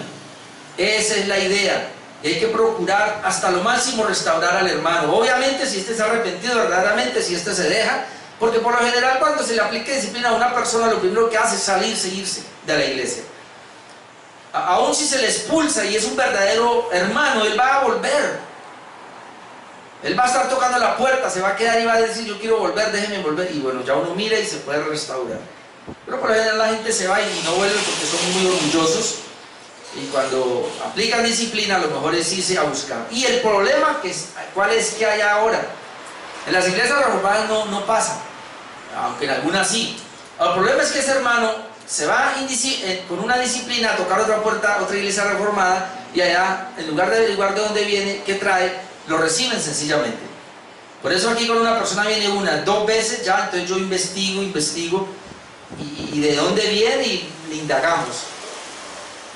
Esa es la idea. Y hay que procurar hasta lo máximo restaurar al hermano. Obviamente, si este se ha arrepentido verdaderamente, si este se deja, porque por lo general cuando se le aplique disciplina a una persona, lo primero que hace es salirse, irse de la iglesia. Aún si se le expulsa y es un verdadero hermano, él va a volver. Él va a estar tocando la puerta, se va a quedar y va a decir, yo quiero volver, déjeme volver. Y bueno, ya uno mira y se puede restaurar. Pero por lo general la gente se va y no vuelve porque son muy orgullosos. Y cuando aplican disciplina, lo mejor es irse a buscar. Y el problema, ¿cuál es que hay ahora? En las iglesias reformadas no pasa, aunque en algunas sí. El problema es que ese hermano se va con una disciplina a tocar otra puerta, otra iglesia reformada, y allá, en lugar de averiguar de dónde viene, qué trae, lo reciben sencillamente. Por eso aquí cuando una persona viene una, 2 veces, ya, entonces yo investigo, y de dónde viene y le indagamos.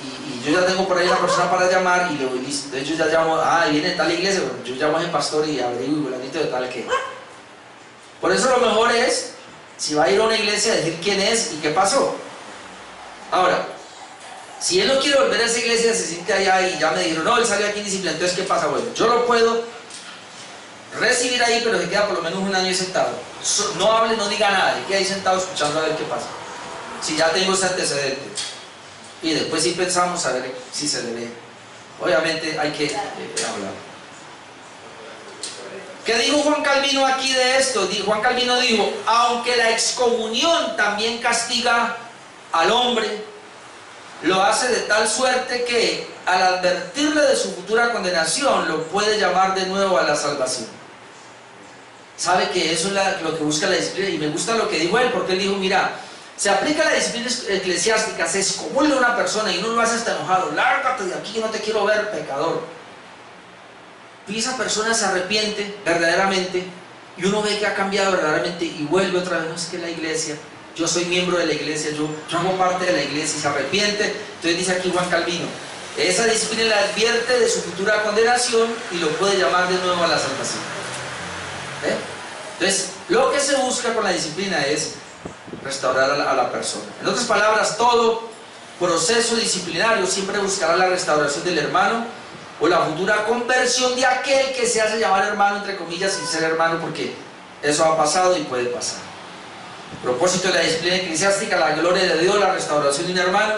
Y yo ya tengo por ahí una persona para llamar y luego listo. Entonces yo ya llamo, viene de tal iglesia, bueno, yo llamo a ese pastor y averiguo y volanito de tal que. Por eso lo mejor es, si va a ir a una iglesia, decir quién es y qué pasó. Ahora, si él no quiere volver a esa iglesia, se siente allá y ya me dijeron, no, él salió aquí en disciplina, entonces ¿qué pasa? Bueno, yo lo puedo recibir ahí, pero se queda por lo menos un año sentado. No hable, no diga nada, se queda ahí sentado escuchando a ver qué pasa. Si ya tengo ese antecedente. Y después sí pensamos a ver si se le ve. Obviamente hay que hablar. ¿Qué dijo Juan Calvino aquí de esto? Juan Calvino dijo, aunque la excomunión también castiga al hombre, lo hace de tal suerte que al advertirle de su futura condenación, lo puede llamar de nuevo a la salvación. Sabe que eso es lo que busca la disciplina, y me gusta lo que dijo él, porque él dijo, mira, se aplica la disciplina eclesiástica, se excomulga a una persona y uno lo hace hasta enojado, lárgate de aquí, no te quiero ver, pecador. Y esa persona se arrepiente verdaderamente, y uno ve que ha cambiado verdaderamente y vuelve otra vez, no es que la iglesia, yo soy miembro de la iglesia, yo hago parte de la iglesia, y se arrepiente. Entonces dice aquí Juan Calvino, esa disciplina le advierte de su futura condenación y lo puede llamar de nuevo a la salvación. Entonces, lo que se busca con la disciplina es restaurar a la persona. En otras palabras, todo proceso disciplinario siempre buscará la restauración del hermano o la futura conversión de aquel que se hace llamar hermano, entre comillas, sin ser hermano, porque eso ha pasado y puede pasar. Propósito de la disciplina eclesiástica, la gloria de Dios, la restauración de un hermano.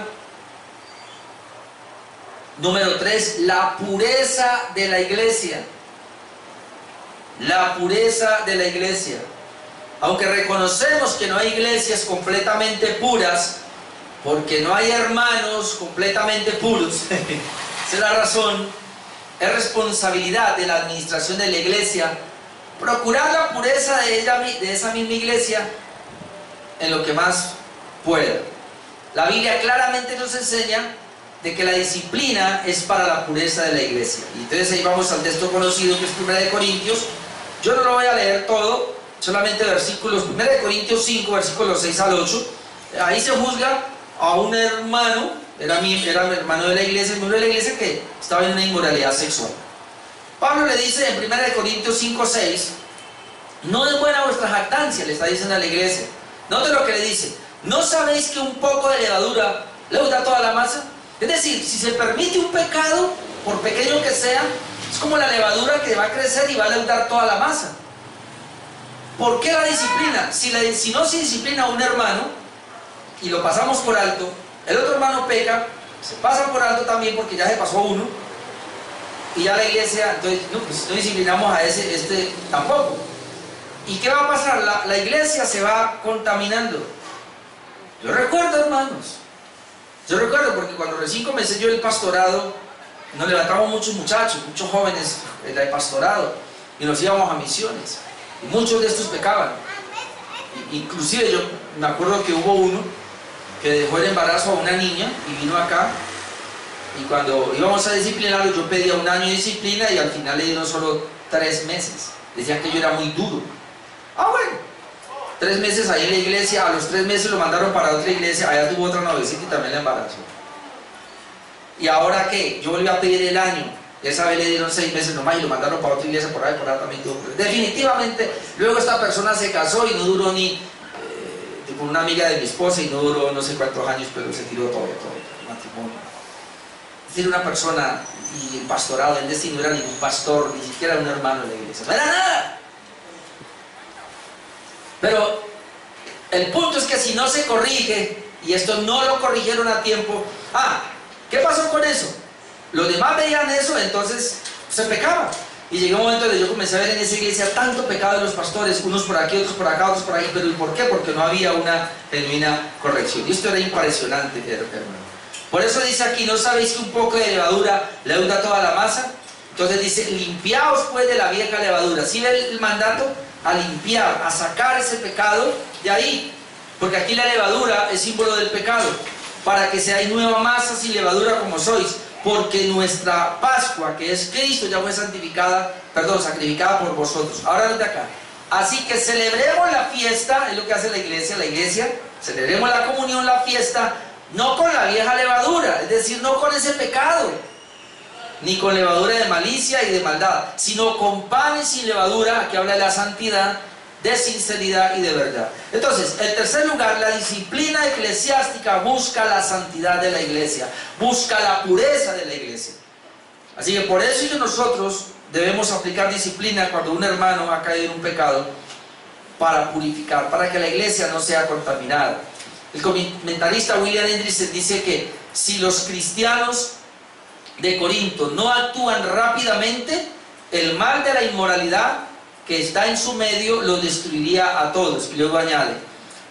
Número 3, la pureza de la iglesia. La pureza de la iglesia. Aunque reconocemos que no hay iglesias completamente puras, porque no hay hermanos completamente puros, esa es la razón, es responsabilidad de la administración de la iglesia procurar la pureza de esa misma iglesia en lo que más pueda. La Biblia claramente nos enseña de que la disciplina es para la pureza de la iglesia. Y entonces ahí vamos al texto conocido que es 1 Corintios. Yo no lo voy a leer todo, solamente versículos, 1 Corintios 5, versículos 6 al 8. Ahí se juzga a un hermano, era el hermano de la iglesia, el miembro de la iglesia que estaba en una inmoralidad sexual. Pablo le dice en 1 Corintios 5, 6, no es buena vuestra jactancia, le está diciendo a la iglesia. Note lo que le dice, ¿no sabéis que un poco de levadura leuda toda la masa? Es decir, si se permite un pecado, por pequeño que sea, es como la levadura que va a crecer y va a leudar toda la masa. ¿Por qué la disciplina? Si no se disciplina a un hermano y lo pasamos por alto, el otro hermano peca, se pasa por alto también porque ya se pasó uno, y ya la iglesia, entonces no disciplinamos a este tampoco. ¿Y qué va a pasar? La iglesia se va contaminando. Yo recuerdo, hermanos, porque cuando recién comencé yo el pastorado, nos levantamos muchos muchachos, muchos jóvenes del pastorado, y nos íbamos a misiones, y muchos de estos pecaban. Inclusive yo me acuerdo que hubo uno que dejó el embarazo a una niña y vino acá, y cuando íbamos a disciplinarlo yo pedía 1 año de disciplina y al final le dieron solo 3 meses. Decían que yo era muy duro. Bueno, 3 meses ahí en la iglesia, a los 3 meses lo mandaron para otra iglesia, allá tuvo otra novecita y también la embarazó. ¿Y ahora qué? Yo volví a pedir el año, esa vez le dieron 6 meses nomás y lo mandaron para otra iglesia, por ahí también tuvo. Definitivamente, luego esta persona se casó y no duró ni con una amiga de mi esposa y no duró no sé cuántos años, pero se tiró todo el matrimonio. Es decir, una persona y el pastorado, en este no era ningún pastor, ni siquiera un hermano de la iglesia, no era nada. Pero el punto es que si no se corrige, y esto no lo corrigieron a tiempo, ¿Qué pasó con eso? Los demás veían eso, entonces se pecaba. Y llegó un momento donde yo comencé a ver en esa iglesia tanto pecado de los pastores, unos por aquí, otros por acá, otros por ahí. ¿Pero ¿y por qué? Porque no había una genuina corrección. Y esto era impresionante, hermano. Por eso dice aquí, ¿no sabéis que un poco de levadura leuda toda la masa? Entonces dice, limpiaos pues de la vieja levadura. ¿Sí ve el mandato? A limpiar, a sacar ese pecado de ahí. Porque aquí la levadura es símbolo del pecado. Para que seáis nueva masa sin levadura como sois. Porque nuestra Pascua, que es Cristo, ya fue sacrificada por vosotros. Ahora desde acá. Así que celebremos la fiesta, es lo que hace la iglesia, celebremos la comunión, la fiesta, no con la vieja levadura, es decir, no con ese pecado, ni con levadura de malicia y de maldad, sino con panes sin levadura, que habla de la santidad, de sinceridad y de verdad. Entonces, en tercer lugar, la disciplina eclesiástica busca la santidad de la iglesia, busca la pureza de la iglesia. Así que por eso nosotros debemos aplicar disciplina cuando un hermano ha caído en un pecado, para purificar, para que la iglesia no sea contaminada. El comentarista William Hendriksen dice que si los cristianos de Corinto no actúan rápidamente, el mal de la inmoralidad que está en su medio lo destruiría a todos. Y luego añade,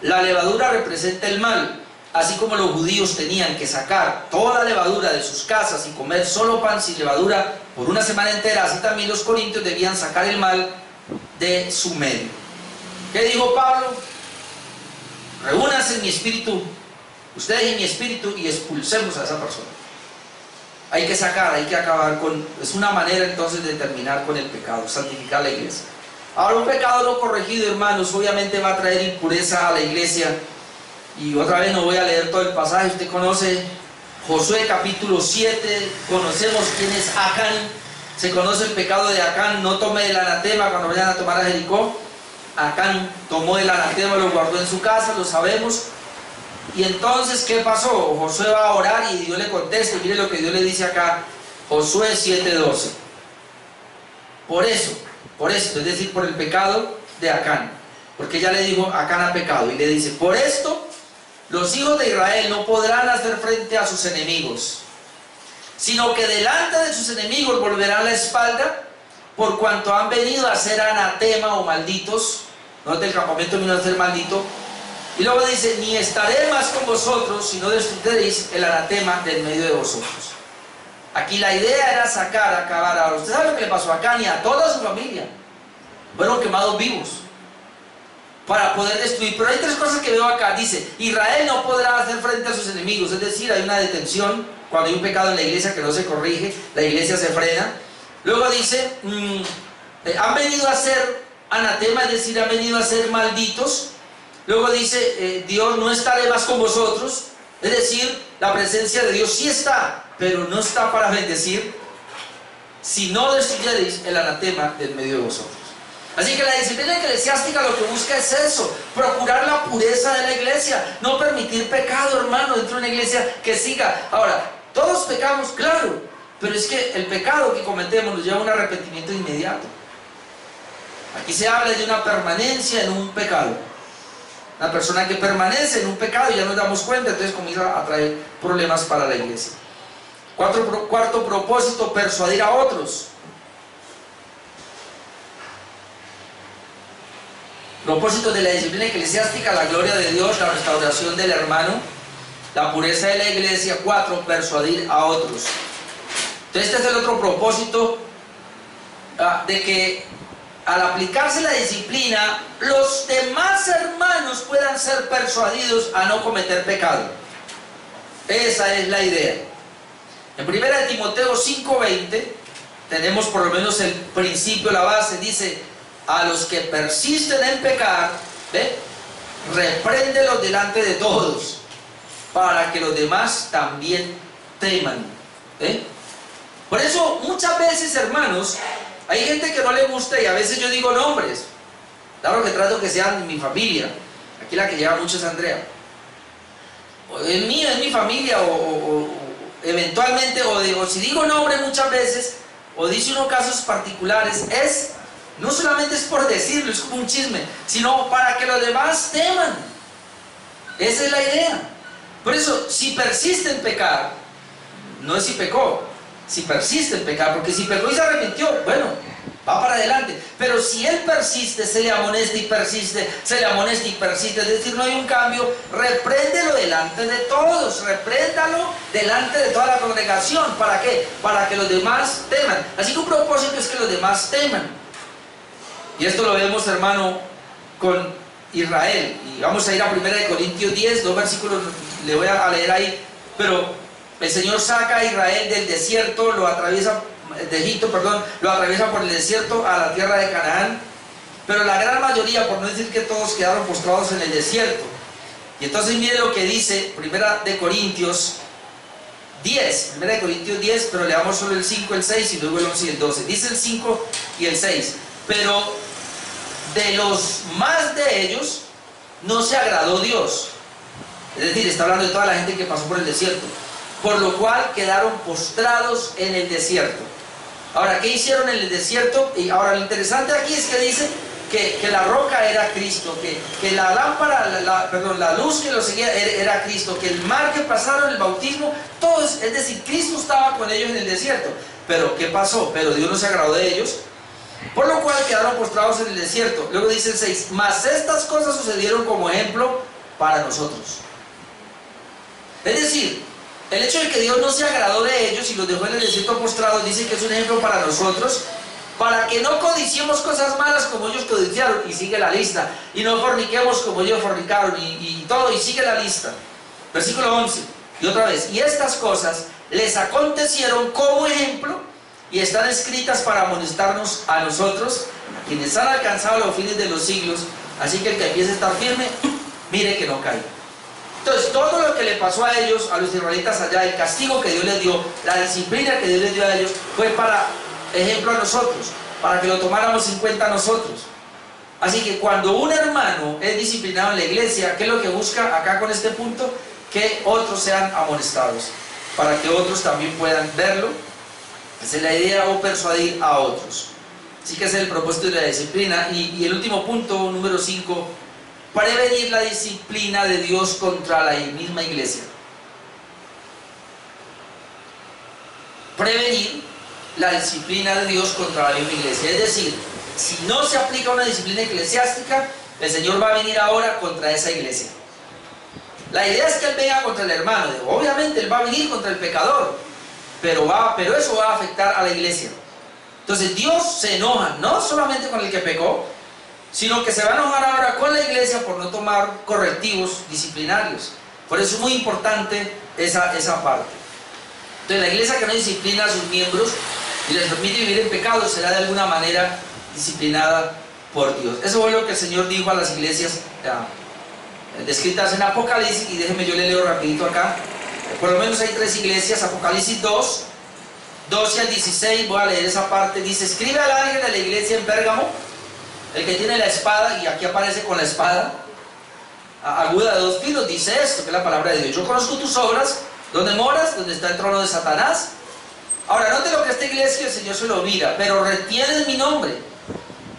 la levadura representa el mal, así como los judíos tenían que sacar toda la levadura de sus casas y comer solo pan sin levadura por una semana entera, así también los corintios debían sacar el mal de su medio. ¿Qué dijo Pablo? Reúnanse en mi espíritu, ustedes en mi espíritu, y expulsemos a esa persona. Hay que sacar, hay que acabar con... Es una manera entonces de terminar con el pecado, santificar la iglesia. Ahora, un pecado no corregido, hermanos, obviamente va a traer impureza a la iglesia. Y otra vez no voy a leer todo el pasaje. Usted conoce Josué capítulo 7, conocemos quién es Acán, se conoce el pecado de Acán. No tome el anatema cuando vayan a tomar a Jericó. Acán tomó el anatema, lo guardó en su casa, lo sabemos. Y entonces, ¿qué pasó? Josué va a orar y Dios le contesta. Y mire lo que Dios le dice acá, Josué 7:12. Por eso, es decir, por el pecado de Acán, porque ya le dijo, Acán ha pecado, y le dice, por esto los hijos de Israel no podrán hacer frente a sus enemigos, sino que delante de sus enemigos volverán la espalda, por cuanto han venido a ser anatema o malditos. Note, el campamento vino a ser maldito. Y luego dice, ni estaré más con vosotros, sino destruiréis el anatema del medio de vosotros. Aquí la idea era sacar, acabar. Ahora, ¿usted sabe lo que le pasó a Acán y a toda su familia? Fueron quemados vivos para poder destruir. Pero hay tres cosas que veo acá. Dice, Israel no podrá hacer frente a sus enemigos. Es decir, hay una detención. Cuando hay un pecado en la iglesia que no se corrige, la iglesia se frena. Luego dice, han venido a ser anatema, es decir, han venido a ser malditos. Luego dice, Dios no estaré más con vosotros. Es decir, la presencia de Dios sí está, pero no está para bendecir, si no destruyereis el anatema del medio de vosotros. Así que la disciplina eclesiástica lo que busca es eso, procurar la pureza de la iglesia, no permitir pecado, hermano, dentro de una iglesia que siga. Ahora, todos pecamos, claro, pero es que el pecado que cometemos nos lleva a un arrepentimiento inmediato. Aquí se habla de una permanencia en un pecado. Una persona que permanece en un pecado y ya nos damos cuenta, entonces comienza a traer problemas para la iglesia. Cuarto propósito, persuadir a otros. Propósito de la disciplina eclesiástica, la gloria de Dios, la restauración del hermano, la pureza de la iglesia. 4, persuadir a otros. Entonces este es el otro propósito, de que al aplicarse la disciplina, los demás hermanos puedan ser persuadidos a no cometer pecado. Esa es la idea. En 1 Timoteo 5:20 tenemos por lo menos el principio, la base. Dice, a los que persisten en pecar, repréndelos delante de todos, para que los demás también teman. Por eso muchas veces, hermanos, hay gente que no le gusta, y a veces yo digo nombres. Claro que trato que sean de mi familia. Aquí la que lleva mucho es Andrea. El mío es mi familia, o eventualmente, o si digo nombre muchas veces, o dice unos casos particulares, no solamente es por decirlo, es como un chisme, sino para que los demás teman. Esa es la idea. Por eso, si persiste en pecar, no es si pecó, si persiste en pecar, porque si pecó y se arrepintió, bueno, va para adelante. Pero si él persiste, se le amonesta y persiste, se le amonesta y persiste, es decir, no hay un cambio, repréndelo delante de todos, repréndalo delante de toda la congregación. ¿Para qué? Para que los demás teman. Así que un propósito es que los demás teman. Y esto lo vemos, hermano, con Israel. Y vamos a ir a 1 Corintios 10, 2 versículos, le voy a leer ahí. Pero el Señor saca a Israel del desierto, lo atraviesa, de Egipto, perdón, lo atraviesa por el desierto a la tierra de Canaán. Pero la gran mayoría, por no decir que todos, quedaron postrados en el desierto. Y entonces mire lo que dice 1 Corintios 10, pero leamos solo el 5, el 6 y luego el 11 y el 12. Dice el 5 y el 6. Pero de los más de ellos no se agradó Dios. Es decir, está hablando de toda la gente que pasó por el desierto. Por lo cual quedaron postrados en el desierto. Ahora, ¿qué hicieron en el desierto? Y ahora lo interesante aquí es que dice que la roca era Cristo, que la lámpara, la luz que lo seguía era Cristo, que el mar que pasaron, el bautismo, todo, es decir, Cristo estaba con ellos en el desierto. Pero, ¿qué pasó? Pero Dios no se agradó de ellos, por lo cual quedaron postrados en el desierto. Luego dice el 6, mas estas cosas sucedieron como ejemplo para nosotros. Es decir, el hecho de que Dios no se agradó de ellos y los dejó en el desierto postrados, dice que es un ejemplo para nosotros, para que no codiciemos cosas malas como ellos codiciaron, y sigue la lista, y no forniquemos como ellos fornicaron, y todo, y sigue la lista. Versículo 11, y otra vez, y estas cosas les acontecieron como ejemplo, y están escritas para amonestarnos a nosotros, quienes han alcanzado los fines de los siglos. Así que el que empiece a estar firme, mire que no caiga. Entonces, todo lo que le pasó a ellos, a los israelitas allá, el castigo que Dios les dio, la disciplina que Dios les dio a ellos, fue para ejemplo a nosotros, para que lo tomáramos en cuenta nosotros. Así que cuando un hermano es disciplinado en la iglesia, ¿qué es lo que busca acá con este punto? Que otros sean amonestados, para que otros también puedan verlo. Esa es la idea, o persuadir a otros. Así que ese es el propósito de la disciplina. Y el último punto, número 5, prevenir la disciplina de Dios contra la misma iglesia. Prevenir la disciplina de Dios contra la misma iglesia. Es decir, si no se aplica una disciplina eclesiástica, el Señor va a venir ahora contra esa iglesia. La idea es que Él venga contra el hermano. Obviamente Él va a venir contra el pecador, pero eso va a afectar a la iglesia. Entonces Dios se enoja, no solamente con el que pecó, sino que se va a enojar ahora con la iglesia por no tomar correctivos disciplinarios. Por eso es muy importante esa parte. Entonces la iglesia que no disciplina a sus miembros y les permite vivir en pecado será de alguna manera disciplinada por Dios. Eso fue lo que el Señor dijo a las iglesias descritas en Apocalipsis, y déjenme yo le leo rapidito acá. Por lo menos hay 3 iglesias. Apocalipsis 2, 12 al 16, voy a leer esa parte. Dice: escribe al ángel de la iglesia en Pérgamo, el que tiene la espada, y aquí aparece con la espada aguda de 2 filos, dice esto, que es la palabra de Dios: yo conozco tus obras, donde moras, donde está el trono de Satanás. Ahora, note lo que esta iglesia el Señor se lo mira: pero retienes mi nombre,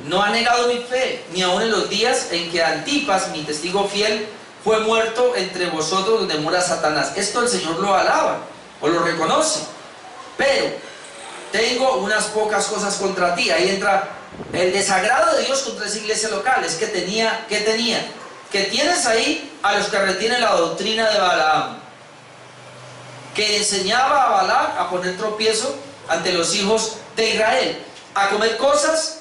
no ha negado mi fe, ni aun en los días en que Antipas, mi testigo fiel, fue muerto entre vosotros, donde mora Satanás. Esto el Señor lo alaba, o lo reconoce. Pero tengo unas pocas cosas contra ti. Ahí entra el desagrado de Dios contra esa iglesia local. Es que que tienes ahí a los que retienen la doctrina de Balaam, que enseñaba a Balac a poner tropiezo ante los hijos de Israel, a comer cosas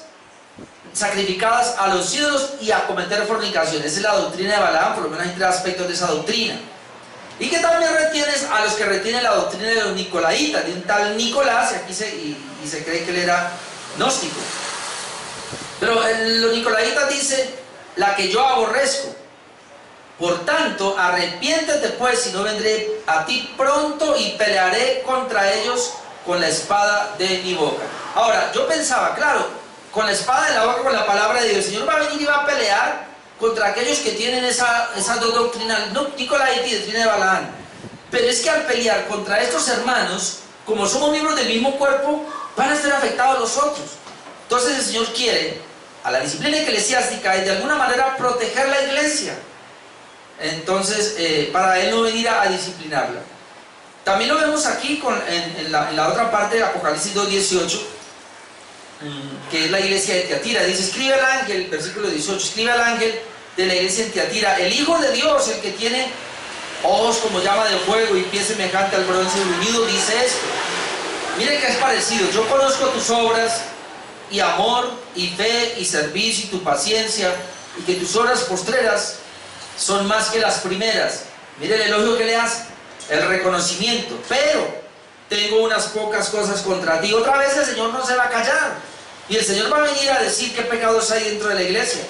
sacrificadas a los ídolos y a cometer fornicación. Esa es la doctrina de Balaam. Por lo menos hay 3 aspectos de esa doctrina. Y que también retienes a los que retienen la doctrina de los nicolaitas, de un tal Nicolás, y aquí se cree que él era gnóstico. Pero los nicolaitas dice: la que yo aborrezco. Por tanto, arrepiéntete pues, si no vendré a ti pronto y pelearé contra ellos con la espada de mi boca. Ahora, yo pensaba, claro, con la espada de la boca, con la palabra de Dios, el Señor va a venir y va a pelear contra aquellos que tienen esas 2 doctrinas, Nicolaita y doctrina de Balaam. Pero es que al pelear contra estos hermanos, como somos miembros del mismo cuerpo, van a estar afectados los otros. Entonces el Señor quiere, a la disciplina eclesiástica, y de alguna manera proteger la iglesia. Entonces, para Él no venir a disciplinarla. También lo vemos aquí en la otra parte de Apocalipsis 2:18, que es la iglesia de Tiatira. Dice, escribe al ángel, versículo 18, escribe al ángel de la iglesia en Tiatira, el Hijo de Dios, el que tiene ojos como llama de fuego y pies semejante al bronce bruñido, dice esto. Mire que es parecido. Yo conozco tus obras y amor y fe y servicio y tu paciencia, y que tus obras postreras son más que las primeras. Mire el elogio que le hace, el reconocimiento. Pero tengo unas pocas cosas contra ti. Otra vez el Señor no se va a callar, y el Señor va a venir a decir qué pecados hay dentro de la iglesia.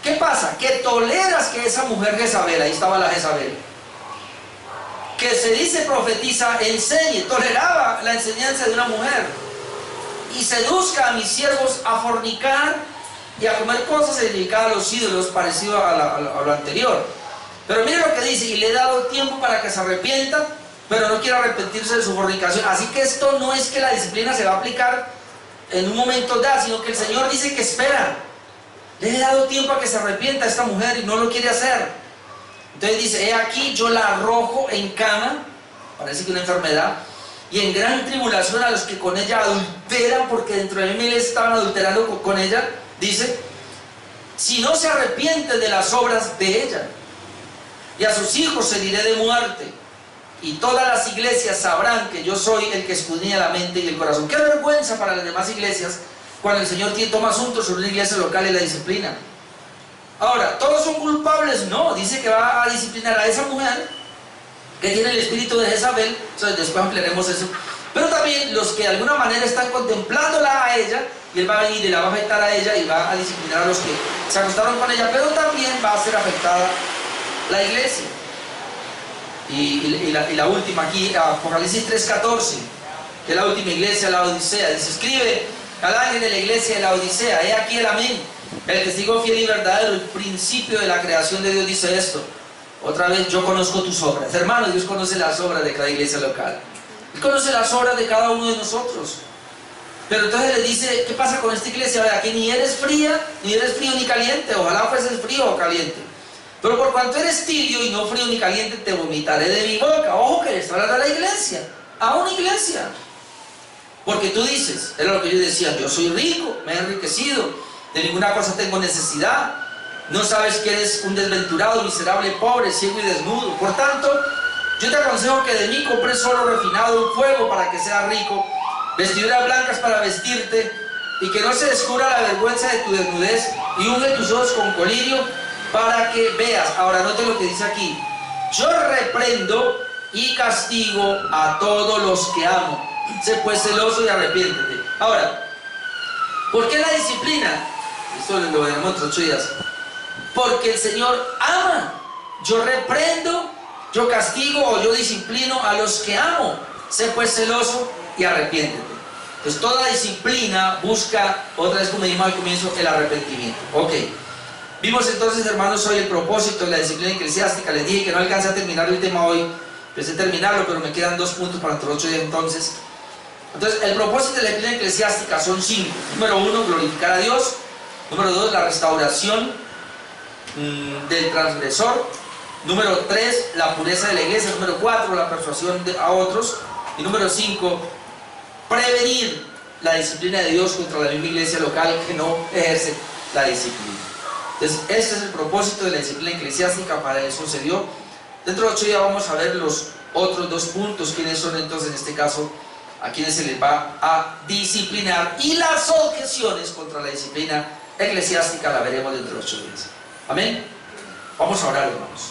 ¿Qué pasa? Que toleras que esa mujer Jezabel, ahí estaba la Jezabel, que se dice profetiza, enseñe, toleraba la enseñanza de una mujer y seduzca a mis siervos a fornicar y a comer cosas dedicadas a los ídolos, parecido a lo anterior. Pero mire lo que dice, y le he dado tiempo para que se arrepienta, pero no quiere arrepentirse de su fornicación. Así que esto no es que la disciplina se va a aplicar en un momento dado, sino que el Señor dice que espera. Le he dado tiempo a que se arrepienta a esta mujer y no lo quiere hacer. Entonces dice, he aquí yo la arrojo en cama, parece que una enfermedad, y en gran tribulación a los que con ella adulteran, porque dentro de mí le estaban adulterando con ella. Dice, si no se arrepiente de las obras de ella, y a sus hijos heriré de muerte, y todas las iglesias sabrán que yo soy el que escudriña la mente y el corazón. Qué vergüenza para las demás iglesias cuando el Señor toma asuntos sobre una iglesia local y la disciplina. Ahora, ¿todos son culpables? No, dice que va a disciplinar a esa mujer que tiene el espíritu de Jezabel. Entonces después ampliaremos eso. Pero también los que de alguna manera están contemplándola a ella, y él va a venir y la va a afectar a ella y va a disciplinar a los que se acostaron con ella, pero también va a ser afectada la iglesia. Y la última aquí, Apocalipsis 3:14, que es la última iglesia, la Odisea. Dice, escribe al ángel de la iglesia de la Odisea, he aquí el amén, el testigo fiel y verdadero, el principio de la creación de Dios, dice esto. Otra vez, yo conozco tus obras. Hermanos, Dios conoce las obras de cada iglesia local. Él conoce las obras de cada uno de nosotros. Pero entonces le dice, ¿qué pasa con esta iglesia? Vea, que ni eres fría, ni eres frío ni caliente. Ojalá fueses frío o caliente. Pero por cuanto eres tibio y no frío ni caliente, te vomitaré de mi boca. Ojo que le está hablando a la iglesia, a una iglesia. Porque tú dices, era lo que yo decía, yo soy rico, me he enriquecido, de ninguna cosa tengo necesidad. No sabes que eres un desventurado, miserable, pobre, ciego y desnudo. Por tanto, yo te aconsejo que de mí compres oro refinado en fuego para que seas rico, vestiduras blancas para vestirte, y que no se descubra la vergüenza de tu desnudez, y unge tus ojos con colirio para que veas. Ahora note lo que dice aquí, yo reprendo y castigo a todos los que amo. Sé pues celoso y arrepiéntete. Ahora, ¿por qué la disciplina? Esto lo veremos otros 8 días. Porque el Señor ama. Yo reprendo, yo castigo o yo disciplino a los que amo. Sé pues celoso y arrepiéntete. Entonces toda disciplina busca, otra vez como dijimos al comienzo, el arrepentimiento. Ok. Vimos entonces, hermanos, hoy el propósito de la disciplina eclesiástica. Les dije que no alcancé a terminar el tema hoy. Pensé terminarlo, pero me quedan 2 puntos para entre 8 días entonces. Entonces, el propósito de la disciplina eclesiástica son 5. Número 1, glorificar a Dios. Número 2, la restauración del transgresor. Número 3, la pureza de la iglesia. Número 4, la persuasión a otros. Y número 5, prevenir la disciplina de Dios contra la misma iglesia local que no ejerce la disciplina. Entonces, este es el propósito de la disciplina eclesiástica. Para eso se dio. Dentro de 8 días vamos a ver los otros 2 puntos. ¿Quiénes son entonces en este caso a quienes se les va a disciplinar? Y las objeciones contra la disciplina eclesiástica la veremos dentro de 8 días. Amén. Vamos a orar, hermanos.